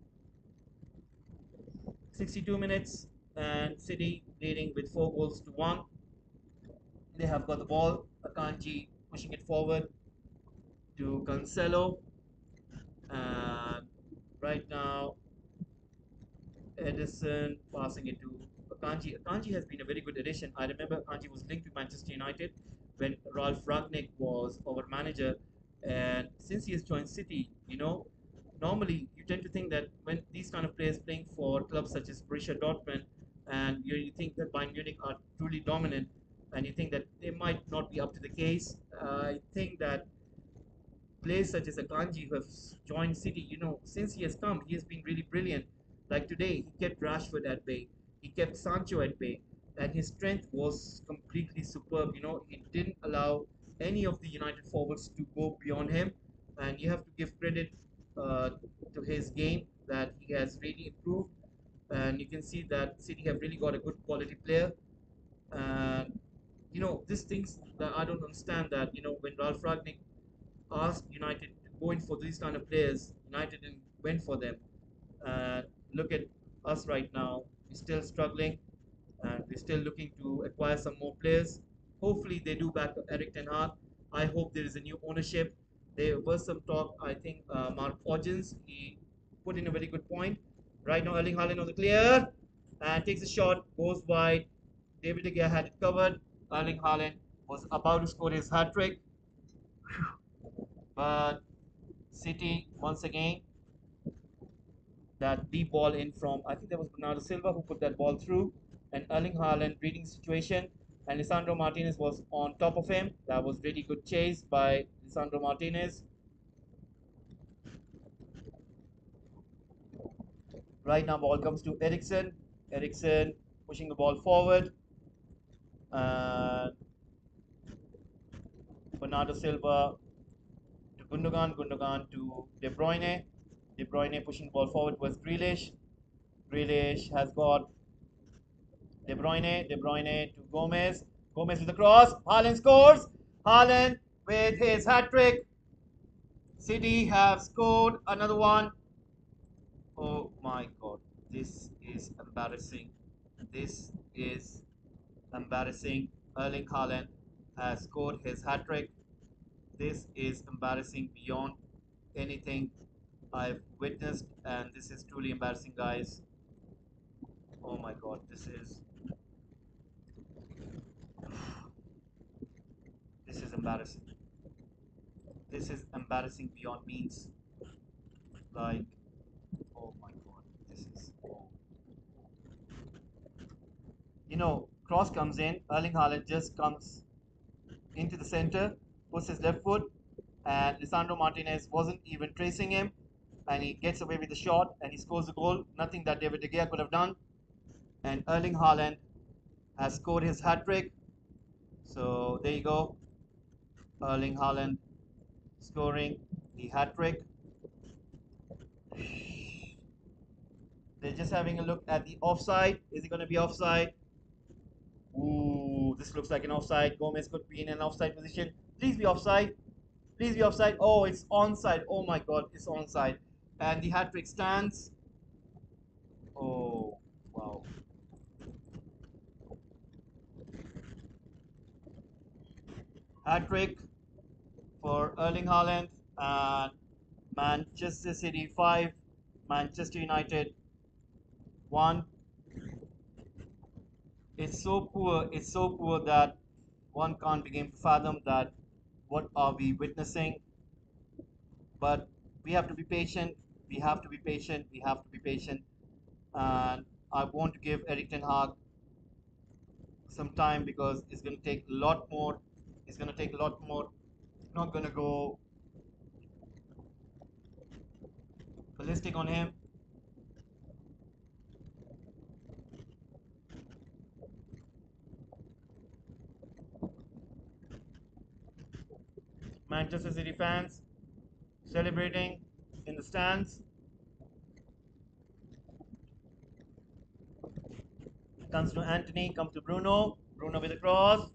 62 minutes and City leading with 4 goals to 1. They have got the ball. Akanji pushing it forward to Cancelo. And right now, Edison passing it to Akanji. Akanji has been a very good addition. I remember Akanji was linked to Manchester United when Ralph Ragnick was our manager. And since he has joined City, normally you tend to think that when these kind of players playing for clubs such as Borussia Dortmund, and you think that Bayern Munich are truly dominant, and you think that they might not be up to the case. I think that players such as Akanji who have joined City, since he has come, he has been really brilliant. Like today, he kept Rashford at bay, he kept Sancho at bay, and his strength was completely superb. He didn't allow any of the United forwards to go beyond him, and you have to give credit uh, to his game that he has really improved. And you can see that City have really got a good quality player. And these things that I don't understand that when Ralph Ragnick asked United to go in for these kind of players. United didn't went for them. And look at us right now. We're still struggling, and we're still looking to acquire some more players. Hopefully, they do back Eric Ten Hag. I hope there is a new ownership. There was some talk. I think Mark Hodgins he put in a very good point. Right now, Erling Haaland on the clear and takes a shot, goes wide. David De Gea had it covered. Erling Haaland was about to score his hat trick, but City once again that deep ball in from I think that was Bernardo Silva who put that ball through, and Erling Haaland reading the situation, and Lisandro Martinez was on top of him. That was really good chase by Lisandro Martinez. Right now, ball comes to Eriksen. Eriksen pushing the ball forward, and Bernardo Silva to Gundogan, Gundogan to De Bruyne. De Bruyne pushing the ball forward was Grealish. Grealish has got De Bruyne to Gomez. Gomez with the cross. Haaland scores. Haaland with his hat trick. City have scored another one. Oh my god. This is embarrassing. This is embarrassing. Erling Haaland has scored his hat trick. This is embarrassing beyond anything I've witnessed, and this is truly embarrassing, guys. Oh my god. This is embarrassing. This is embarrassing beyond means. Like, oh my god, this is. Oh. Cross comes in. Erling Haaland just comes into the center, puts his left foot, and Lisandro Martinez wasn't even tracing him, and he gets away with the shot and he scores the goal. Nothing that David De Gea could have done. And Erling Haaland has scored his hat trick. So there you go. Erling Haaland scoring the hat trick. They're just having a look at the offside. Is it going to be offside? Ooh, this looks like an offside. Gomez could be in an offside position. Please be offside. Please be offside. Oh, it's onside. Oh my god, it's onside. And the hat trick stands. Oh, wow. Hat trick for Erling Haaland and Manchester City 5, Manchester United 1. It's so poor that one can't begin to fathom that what are we witnessing. But we have to be patient. We have to be patient. We have to be patient. And I want to give Eric Ten Hag some time because it's going to take a lot more. It's going to take a lot more. Not going to go ballistic on him. Manchester City fans celebrating in the stands. Comes to Anthony, comes to Bruno. Bruno with a cross.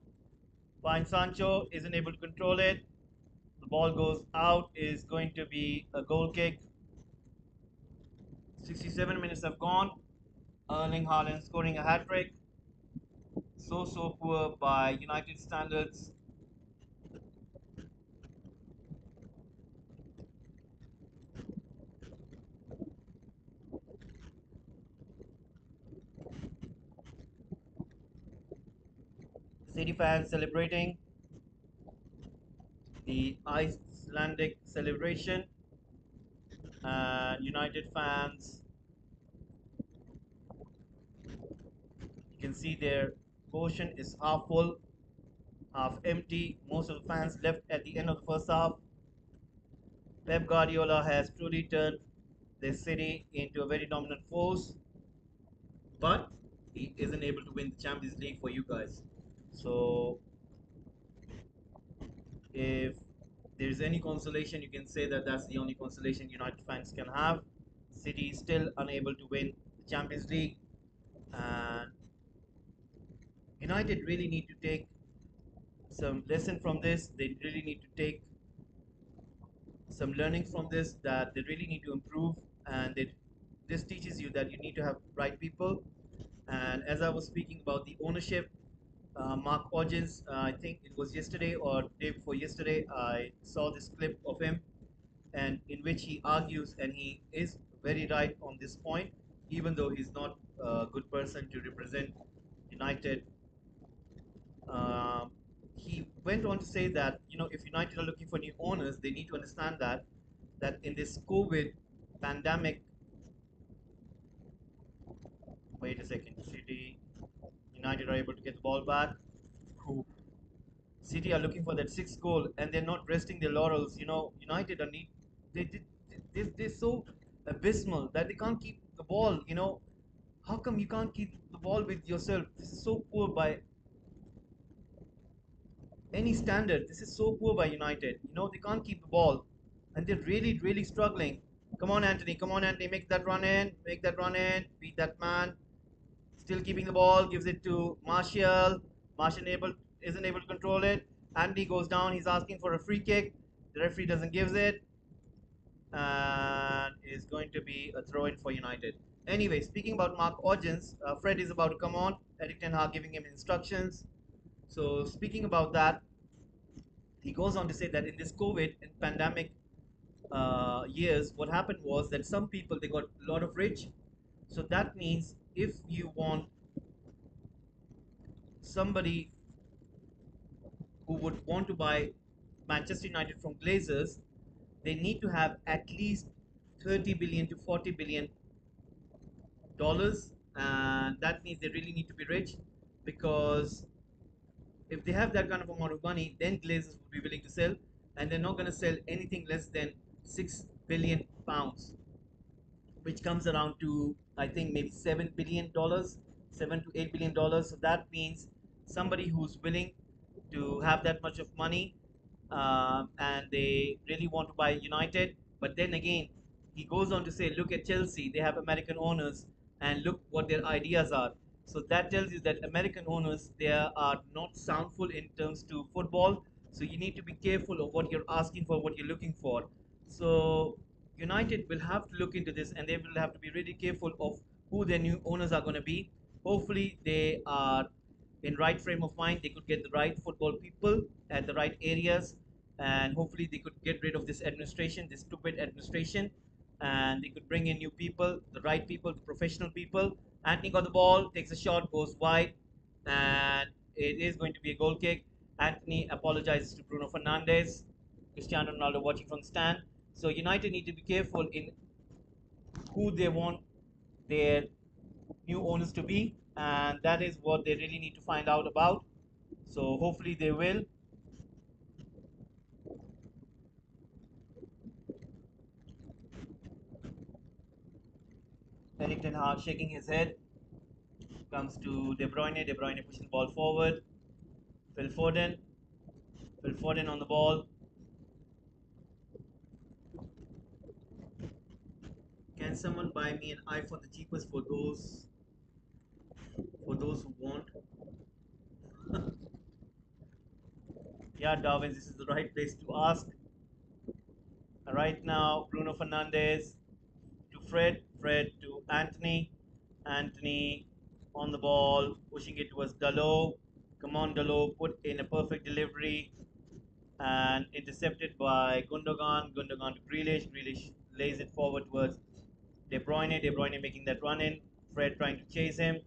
Finds Sancho, isn't able to control it. The ball goes out, is going to be a goal kick. 67 minutes have gone. Erling Haaland scoring a hat trick. So poor by United standards. City fans celebrating the Icelandic celebration, and United fans, you can see their portion is half full, half empty. Most of the fans left at the end of the first half. Pep Guardiola has truly turned this city into a very dominant force, but he isn't able to win the Champions League for you guys. So, if there's any consolation, you can say that that's the only consolation United fans can have. City is still unable to win the Champions League, and United really need to take some lesson from this. They really need to take some learnings from this, that they really need to improve, and this teaches you that you need to have right people. And as I was speaking about the ownership, Mark Hodgins, I think it was yesterday or day before yesterday, I saw this clip of him, and in which he argues, and he is very right on this point, even though he's not a good person to represent United. Um, he went on to say that, if United are looking for new owners, they need to understand that in this COVID pandemic, wait a second, City United are able to get the ball back. Who City are looking for that sixth goal, and they're not resting their laurels. United are need they're so abysmal that they can't keep the ball. How come you can't keep the ball with yourself? This is so poor by any standard. This is so poor by United. They can't keep the ball, and they're really, really struggling. Come on, Anthony. Come on, Anthony. Make that run in. Make that run in. Beat that man. Still keeping the ball. Gives it to Martial. Martial isn't able to control it. Andy goes down. He's asking for a free kick. The referee doesn't give it, and is going to be a throw-in for United. Anyway, speaking about Mark Hodgins, Fred is about to come on. Eric Ten Hag giving him instructions. So speaking about that, he goes on to say that in this COVID and pandemic years, what happened was that some people, they got a lot of rich. So that means if you want somebody who would want to buy Manchester United from Glazers, they need to have at least 30 billion to 40 billion dollars, and that means they really need to be rich, because if they have that kind of amount of money, then Glazers would be willing to sell, and they're not going to sell anything less than 6 billion pounds, which comes around to, I think, maybe $7 billion, $7 to $8 billion. So that means somebody who's willing to have that much of money, and they really want to buy United. But then again, he goes on to say, look at Chelsea, they have American owners, and look what their ideas are. So that tells you that American owners, they are not soundful in terms to football. So you need to be careful of what you're asking for, what you're looking for. So United will have to look into this, and they will have to be really careful of who their new owners are going to be. Hopefully, they are in right frame of mind. They could get the right football people at the right areas, and hopefully they could get rid of this administration, this stupid administration, and they could bring in new people, the right people, the professional people. Anthony got the ball, takes a shot, goes wide, and it is going to be a goal kick. Anthony apologizes to Bruno Fernandes. Cristiano Ronaldo watching from the stand. So United need to be careful in who they want their new owners to be, and that is what they really need to find out about. So hopefully they will. Eric Ten Hag shaking his head, comes to De Bruyne. De Bruyne pushing the ball forward. Phil Foden. Phil Foden on the ball. Can someone buy me an iPhone the cheapest for those who want? Yeah, Darwin, this is the right place to ask. Right now, Bruno Fernandes to Fred, Fred to Anthony, Anthony on the ball, pushing it towards Dalot. Come on, Dalot, put in a perfect delivery and intercepted by Gundogan. Gundogan to Grealish. Grealish lays it forward towards De Bruyne. De Bruyne making that run in. Fred trying to chase him.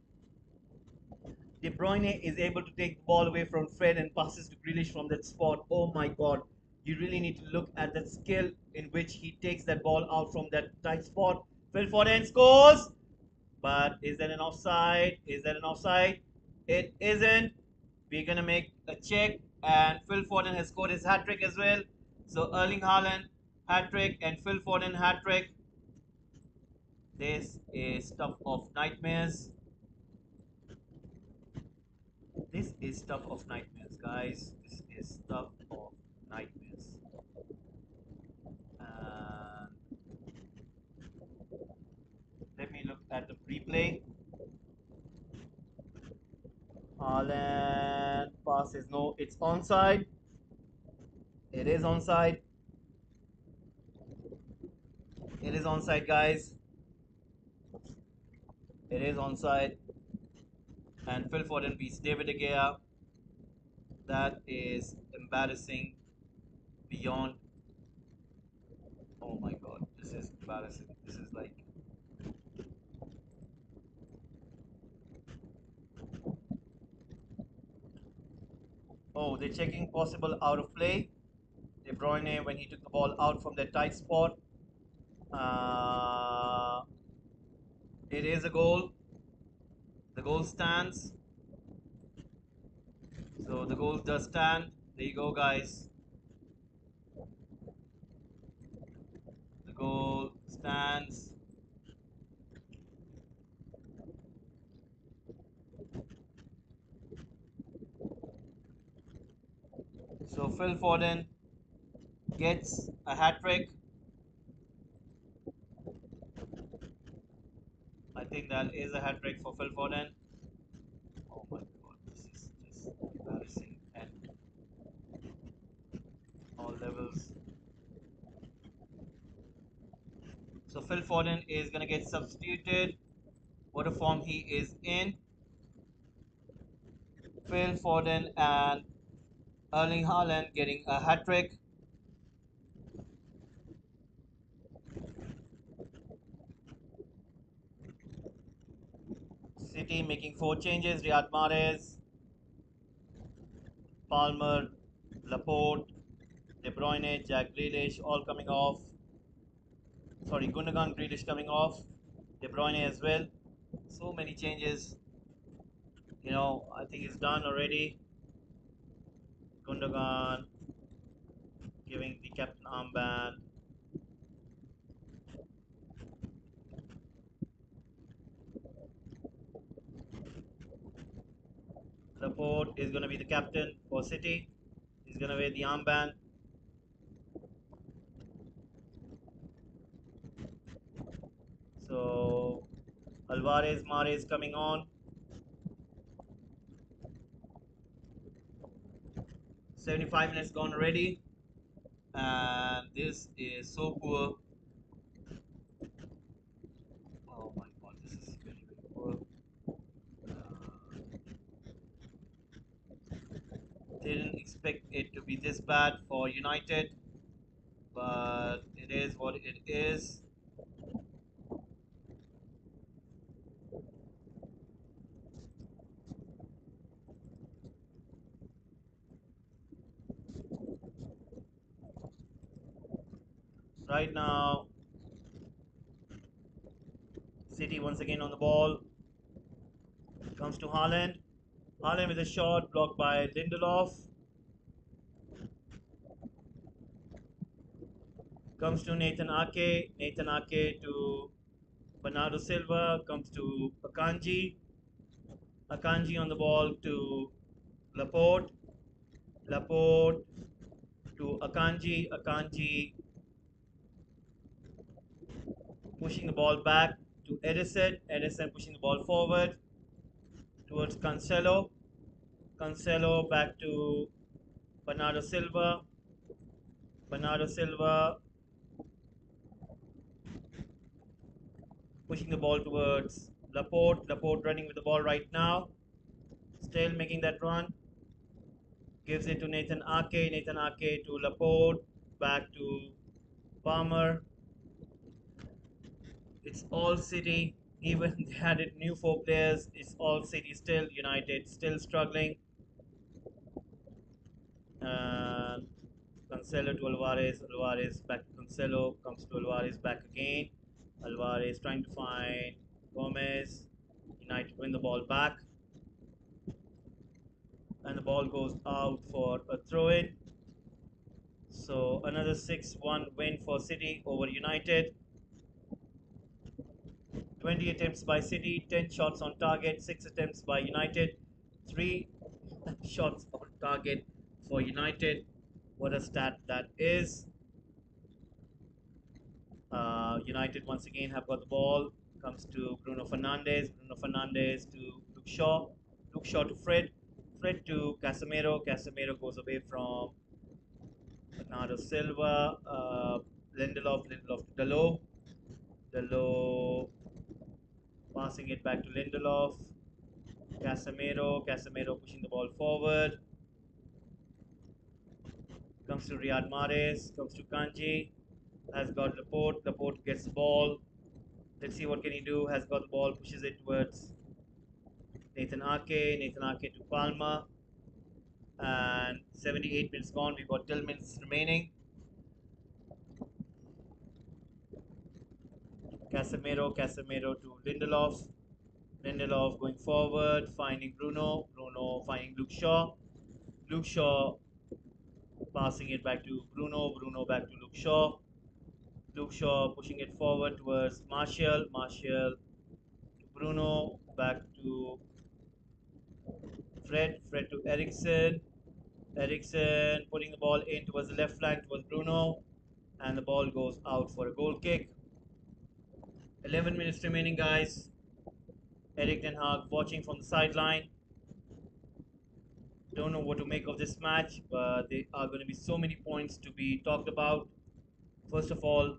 De Bruyne is able to take the ball away from Fred and passes to Grealish from that spot. Oh my God. You really need to look at that skill in which he takes that ball out from that tight spot. Phil Foden scores. But is that an offside? Is that an offside? It isn't. We're going to make a check. And Phil Foden has scored his hat trick as well. So Erling Haaland hat trick and Phil Foden hat trick. This is stuff of nightmares. This is stuff of nightmares, guys. This is stuff of nightmares. And let me look at the replay. Haaland passes. No, it's onside. It is onside. It is onside, guys. It is onside. And Phil Foden beats David De Gea. That is embarrassing beyond. Oh my God, this is embarrassing. This is like. Oh, they're checking possible out of play. De Bruyne, when he took the ball out from that tight spot, uh, it is a goal. The goal stands. So the goal does stand. There you go, guys. The goal stands. So Phil Foden gets a hat trick. I think that is a hat trick for Phil Foden. Oh my God, this is just embarrassing at all levels. So Phil Foden is gonna get substituted. What a form he is in. Phil Foden and Erling Haaland getting a hat trick. City making 4 changes. Riyad Mahrez, Palmer, Laporte, De Bruyne, Jack Grealish all coming off. Sorry, Gundogan, Grealish coming off. De Bruyne as well. So many changes. I think it's done already. Gundogan giving the captain armband. Laporte is going to be the captain for City. He's going to wear the armband. So Alvarez, Mahrez coming on. 75 minutes gone already. And this is so poor. Oh my God, this is very, very poor. Didn't expect it to be this bad for United, but it is what it is. Right now, City once again on the ball. Comes to Haaland. Haaland with a shot blocked by Lindelof. Comes to Nathan Ake. Nathan Ake to Bernardo Silva. Comes to Akanji. Akanji on the ball to Laporte. Laporte to Akanji. Akanji pushing the ball back to Edison. Edison pushing the ball forward towards Cancelo. Cancelo back to Bernardo Silva. Bernardo Silva pushing the ball towards Laporte. Laporte running with the ball right now. Still making that run. Gives it to Nathan Ake. Nathan Ake to Laporte. Back to Palmer. It's all City. Even they added new four players. It's all City still. United still struggling. And Cancelo to Alvarez. Alvarez back to Cancelo. Comes to Alvarez back again. Alvarez trying to find Gomez. United win the ball back. And the ball goes out for a throw in. So another 6-1 win for City over United. 20 attempts by City, 10 shots on target, 6 attempts by United, 3 shots on target for United. What a stat that is. United once again have got the ball. Comes to Bruno Fernandes. Bruno Fernandes to Luke Shaw. Luke Shaw to Fred. Fred to Casemiro. Casemiro goes away from Bernardo Silva. Lindelof. Lindelof to Dalot. Dalot passing it back to Lindelof. Casemiro. Casemiro pushing the ball forward. Comes to Riyad Mahrez. Comes to Kanji. Has got Laporte. Laporte gets the ball. Let's see what can he do. Has got the ball. Pushes it towards Nathan Ake. Nathan Ake to Palma. And 78 minutes gone. We've got 10 minutes remaining. Casemiro. Casemiro to Lindelof. Lindelof going forward. Finding Bruno. Bruno finding Luke Shaw. Luke Shaw passing it back to Bruno. Bruno back to Luke Shaw. Luke Shaw pushing it forward towards Martial. Martial to Bruno. Back to Fred. Fred to Eriksen. Eriksen putting the ball in towards the left flank towards Bruno. And the ball goes out for a goal kick. 11 minutes remaining, guys. Erik Ten Hag watching from the sideline. Don't know what to make of this match, but there are going to be so many points to be talked about. First of all,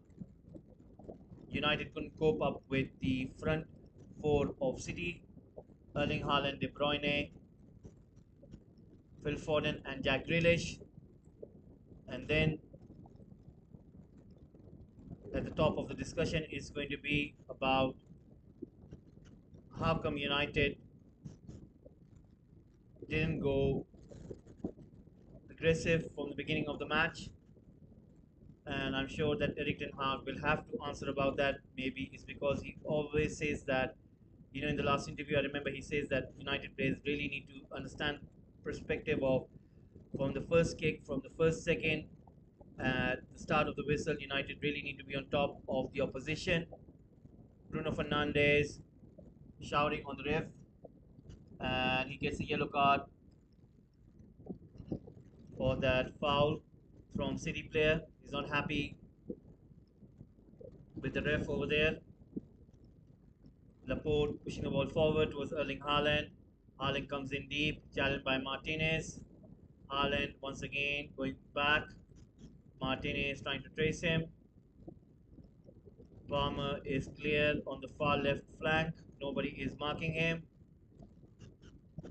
United couldn't cope up with the front four of City. Erling Haaland, De Bruyne, Phil Foden and Jack Grealish. And then at the top of the discussion is going to be about how come United didn't go aggressive from the beginning of the match. And I'm sure that Erik Ten Hag will have to answer about that. Maybe it's because he always says that, in the last interview, I remember he says that United players really need to understand perspective of from the first kick, from the first second, at the start of the whistle, United really need to be on top of the opposition. Bruno Fernandes shouting on the ref, and he gets a yellow card for that foul from City player. He's not happy with the ref over there. Laporte pushing the ball forward towards Erling Haaland. Haaland comes in deep, challenged by Martinez. Haaland once again going back. Martinez trying to trace him. Palmer is clear on the far left flank. Nobody is marking him.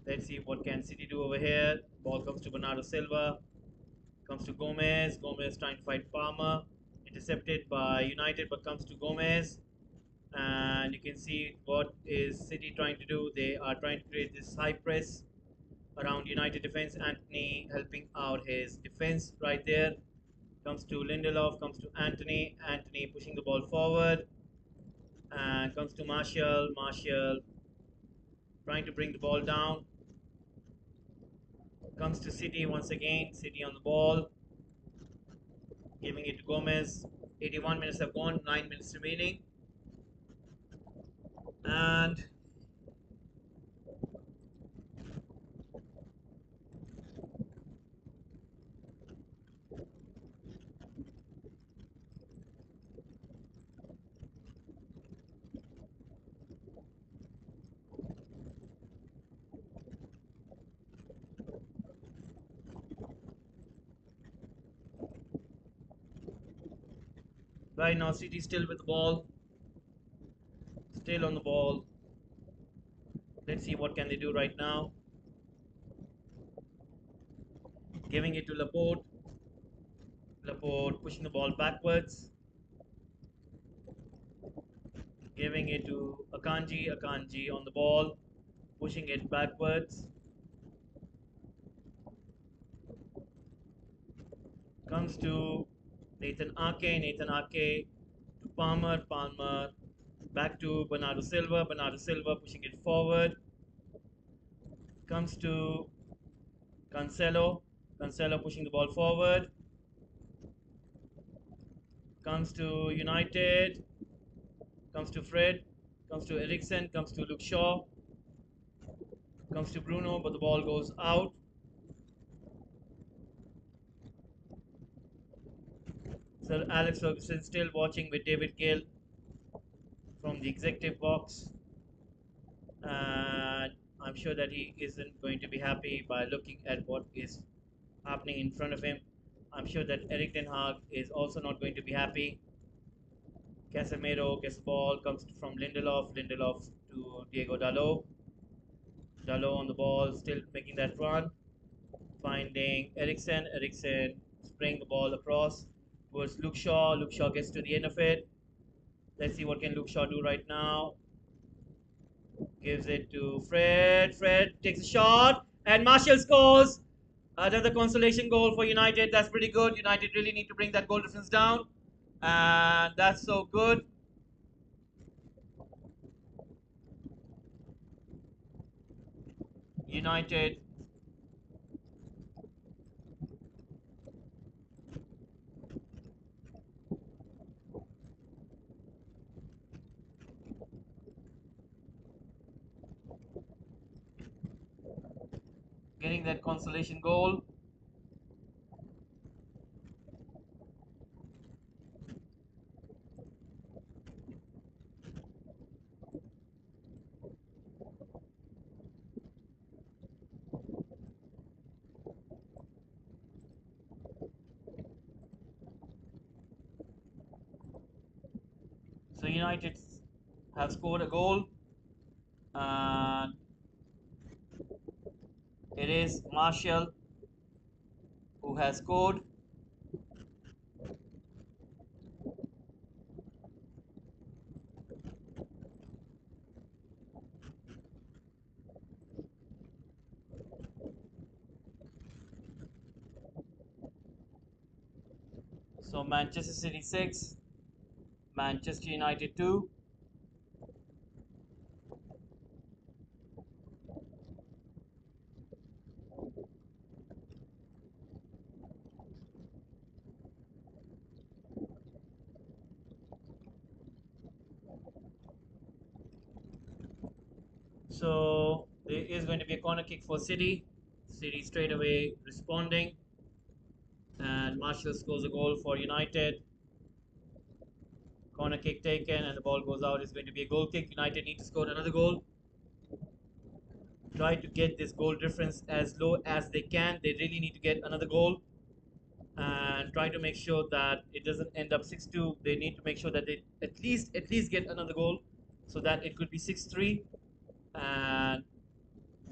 Let's see what can City do over here. Ball comes to Bernardo Silva. Comes to Gomez. Gomez trying to fight Palmer. Intercepted by United, but comes to Gomez. And you can see what is City trying to do. They are trying to create this high press around United defense. Anthony helping out his defense right there. Comes to Lindelof. Comes to Anthony. Anthony pushing the ball forward. And comes to Martial. Martial trying to bring the ball down. Comes to City once again. City on the ball. Giving it to Gomez. 81 minutes have gone. 9 minutes remaining. And right now City still with the ball. still on the ball. Let's see what can they do right now. Giving it to Laporte. Laporte pushing the ball backwards. Giving it to Akanji. Akanji on the ball. Pushing it backwards. Comes to Nathan Ake. Nathan Ake to Palmer. Palmer back to Bernardo Silva. Bernardo Silva pushing it forward. Comes to Cancelo. Cancelo pushing the ball forward. Comes to United. Comes to Fred. Comes to Eriksen. Comes to Luke Shaw. Comes to Bruno, but the ball goes out. Sir Alex Ferguson still watching with David Gill from the executive box. And I'm sure that he isn't going to be happy by looking at what is happening in front of him. I'm sure that Eric Ten Hag is also not going to be happy. Casemiro gets the ball, comes from Lindelof. Lindelof to Diego Dalot. Dalot on the ball, still making that run. Finding Eriksen. Eriksen spraying the ball across towards Luke Shaw. Luke Shaw gets to the end of it. Let's see what can Luke Shaw do right now. Gives it to Fred. Fred takes a shot, and Martial scores. Another consolation goal for United. That's pretty good. United really need to bring that goal difference down, and that's so good. United getting that consolation goal. So United have scored a goal, and it is Martial who has scored. So Manchester City 6, Manchester United 2. So there is going to be a corner kick for City. City straight away responding, and Martial scores a goal for United. Corner kick taken, and the ball goes out. It's going to be a goal kick. United need to score another goal. Try to get this goal difference as low as they can. They really need to get another goal, and try to make sure that it doesn't end up 6-2. They need to make sure that they at least get another goal, so that it could be 6-3, and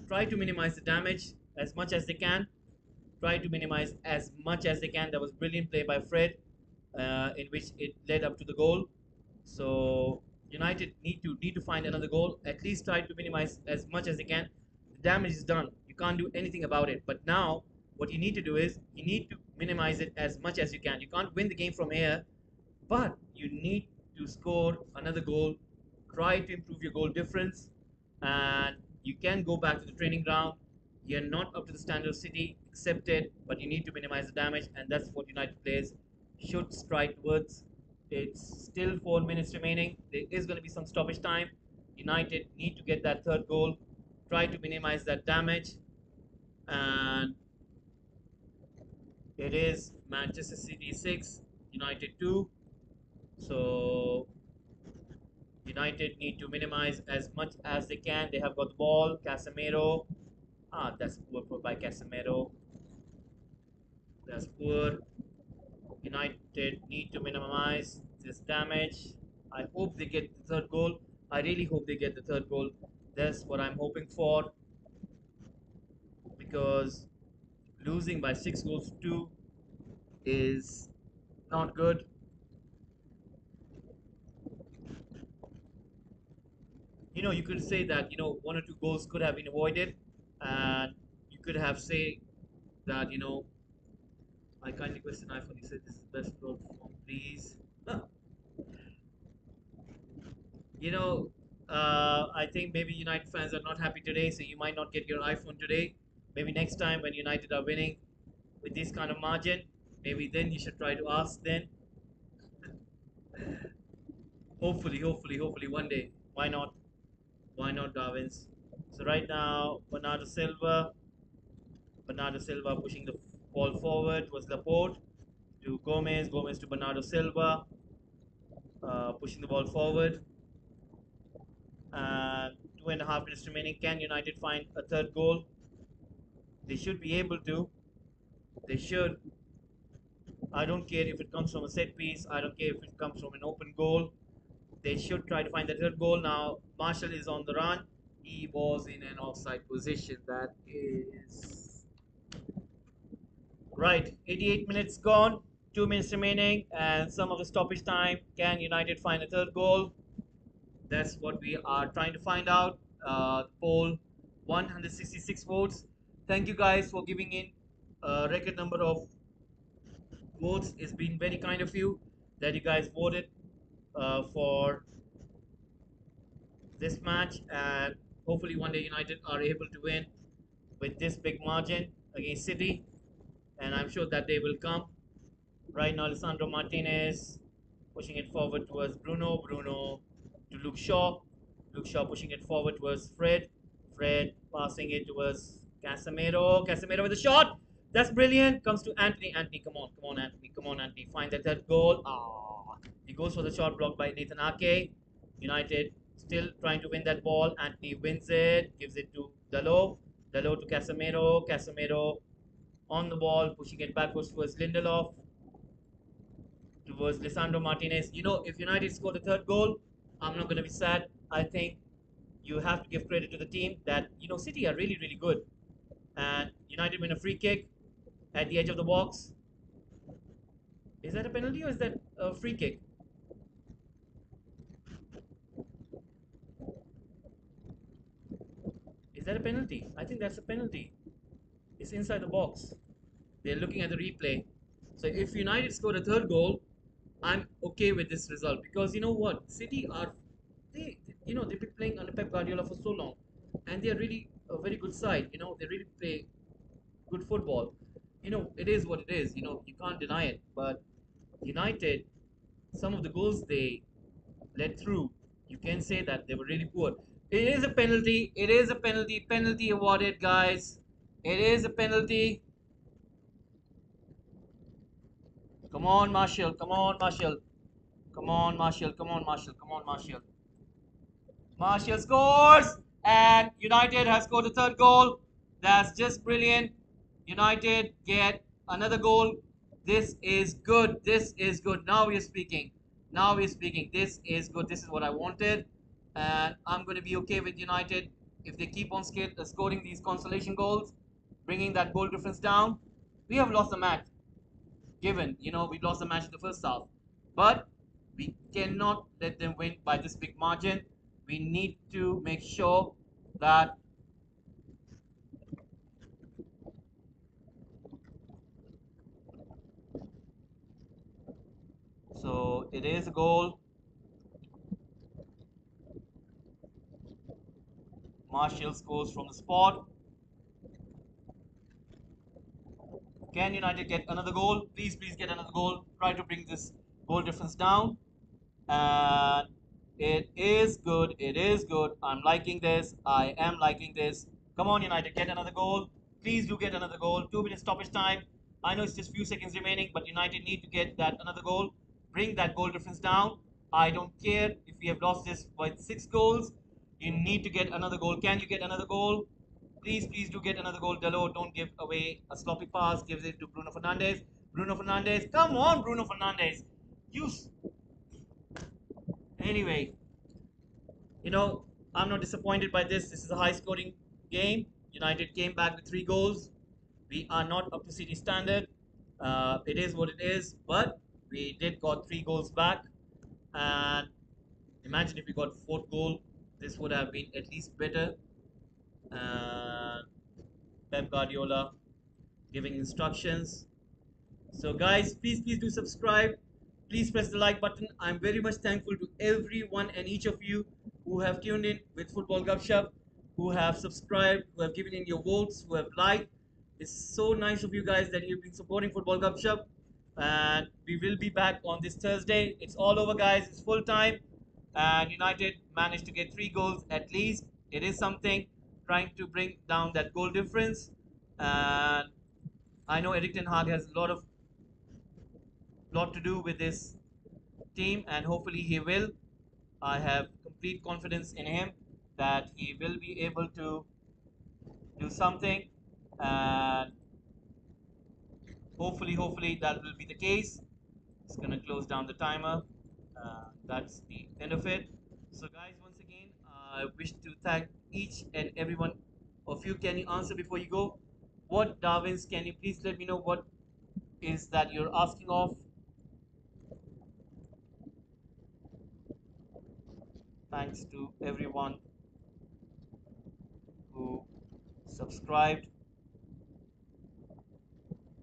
try to minimize the damage as much as they can. Try to minimize as much as they can. That was brilliant play by Fred, in which it led up to the goal. So United need to find another goal. At least try to minimize as much as they can. The damage is done. You can't do anything about it. But now what you need to do is you need to minimize it as much as you can. You can't win the game from here, but you need to score another goal. Try to improve your goal difference, and you can go back to the training ground. You're not up to the standard of City, accept it, but you need to minimize the damage, and that's what United players should strive towards. It's still 4 minutes remaining. There is going to be some stoppage time. United need to get that third goal. Try to minimize that damage, and it is Manchester City 6, United 2. So United need to minimize as much as they can. They have got the ball. Casemiro. That's poor by Casemiro. That's poor. United need to minimize this damage. I hope they get the third goal. I really hope they get the third goal. That's what I'm hoping for, because losing by 6 goals to 2 is not good. You could say that, 1 or 2 goals could have been avoided, and you could have say that, I kindly question iPhone. He said this is best platform, please. you know, I think maybe United fans are not happy today, so you might not get your iPhone today. Maybe next time when United are winning with this kind of margin, maybe then you should try to ask then. Hopefully, one day. Why not? Why not, Darwins? So right now, Bernardo Silva pushing the ball forward was Laporte to Gomez, Gomez to Bernardo Silva, pushing the ball forward. And 2.5 minutes remaining. Can United find a third goal? They should be able to. They should. I don't care if it comes from a set piece. I don't care if it comes from an open goal. They should try to find the third goal. Now, Marshall is on the run. He was in an offside position. That is right. 88 minutes gone. 2 minutes remaining, and some of the stoppage time. Can United find a third goal? That's what we are trying to find out. Poll 166 votes. Thank you guys for giving in a record number of votes. It's been very kind of you that you guys voted for this match, and hopefully one day United are able to win with this big margin against City, and I'm sure that day will come. Right now, Alessandro Martinez pushing it forward towards Bruno. Bruno to Luke Shaw. Luke Shaw pushing it forward towards Fred. Fred passing it towards Casemiro. Casemiro with a shot. That's brilliant. Comes to Anthony. Anthony, come on, Anthony. Come on, Anthony. Find that third goal. He goes for the shot blocked by Nathan Ake. United still trying to win that ball. Anthony wins it. Gives it to Dalot. Dalot to Casemiro. Casemiro on the ball, pushing it backwards towards Lindelof, towards Lisandro Martinez. If United score the third goal, I'm not going to be sad. I think you have to give credit to the team that, City are really, really good. And United win a free kick at the edge of the box. Is that a penalty or is that a free kick? Is that a penalty? I think that's a penalty. It's inside the box. They're looking at the replay. So if United score a third goal, I'm okay with this result, because you know what, City are they've been playing under Pep Guardiola for so long, and they are really a very good side. They really play good football. It is what it is. You can't deny it. But United, some of the goals they let through, you can say that they were really poor. It is a penalty. It is a penalty. Penalty awarded, guys. It is a penalty. Come on, Marshall. Come on, Marshall. Come on, Marshall. Come on, Marshall. Come on, Marshall. Martial scores, and United has scored a third goal. That's just brilliant. United get another goal. This is good. This is good. Now we're speaking. Now we're speaking. This is good. This is what I wanted. And I'm going to be okay with United if they keep on scoring these consolation goals, bringing that goal difference down. We have lost the match, given, we lost the match in the first half. But we cannot let them win by this big margin. We need to make sure that so it is a goal. Martial scores from the spot. Can United get another goal? Please, please get another goal. Try to bring this goal difference down. And it is good. It is good. I'm liking this. I am liking this. Come on, United, get another goal. Please do get another goal. 2 minutes stoppage time. I know it's just few seconds remaining, but United need to get that another goal. Bring that goal difference down. I don't care if we have lost this by 6 goals. You need to get another goal. Can you get another goal? Please, please do get another goal. Dalot, don't give away a sloppy pass. Gives it to Bruno Fernandes. Bruno Fernandes. Come on, Bruno Fernandes. You. Anyway, you know, I'm not disappointed by this. This is a high scoring game. United came back with 3 goals. We are not up to City standard. It is what it is, but we did got 3 goals back. And imagine if we got fourth goal, this would have been at least better. And Pep Guardiola giving instructions. So, guys, please do subscribe. Please press the like button. I'm very much thankful to every one and each of you who have tuned in with Football Gupshup, who have subscribed, who have given in your votes, who have liked. It's so nice of you guys that you've been supporting Football Gupshup. And we will be back on this Thursday. It's all over, guys. It's full time. And United managed to get 3 goals at least. It is something, trying to bring down that goal difference. And I know Eric Ten Hag has lot to do with this team, and hopefully he will. I have complete confidence in him that he will be able to do something, and hopefully that will be the case. It's gonna close down the timer. That's the end of it. So, guys, once again, I wish to thank each and every one of you. Can you answer before you go? What, Darwin's? Can you please let me know what is that you're asking of? Thanks to everyone who subscribed,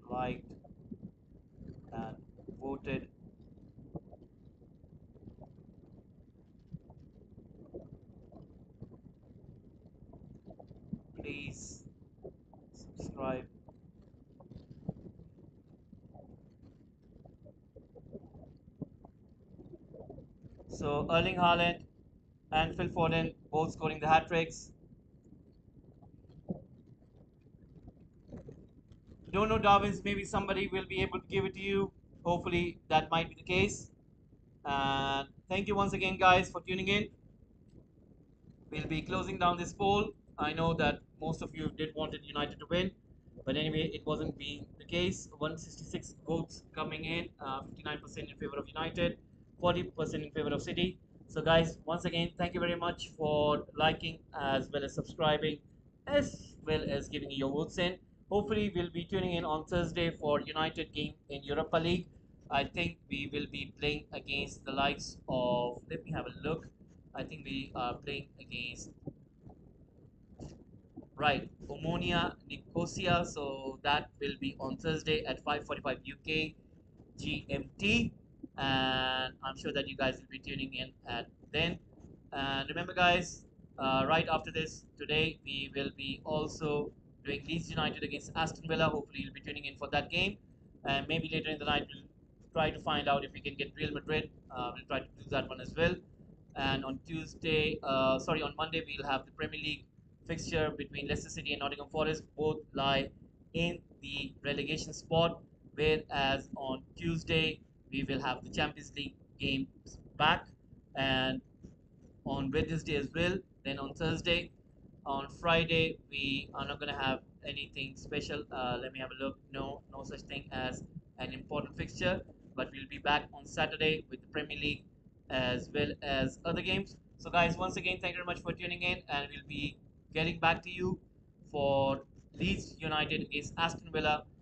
liked, and voted. Please subscribe. So, Erling Haaland and Phil Foden both scoring the hat tricks. Don't know, Darwin's. Maybe somebody will be able to give it to you. Hopefully, that might be the case. And thank you once again, guys, for tuning in. We'll be closing down this poll. I know that most of you did wanted United to win, but anyway, it wasn't being the case. 166 votes coming in, 59% in favor of United, 40% in favor of City. So, guys, once again, thank you very much for liking as well as subscribing, as well as giving your votes in. Hopefully, we'll be tuning in on Thursday for United game in Europa League. I think we will be playing against the likes of. Let me have a look. I think we are playing against, right, Omonia Nicosia. So that will be on Thursday at 5:45 UK GMT, and I'm sure that you guys will be tuning in at then. And remember, guys, right after this today, we will be also doing Leeds United against Aston Villa. Hopefully, you'll be tuning in for that game, and maybe later in the night we'll try to find out if we can get Real Madrid. We'll try to do that one as well. And on on Monday, we'll have the Premier League fixture between Leicester City and Nottingham Forest. Both lie in the relegation spot, whereas on Tuesday we will have the Champions League games back, and on Wednesday as well. Then on Thursday, on Friday, we are not going to have anything special. Let me have a look. No such thing as an important fixture, but we'll be back on Saturday with the Premier League as well as other games. So, guys, once again, thank you very much for tuning in, and we'll be getting back to you for Leeds United against Aston Villa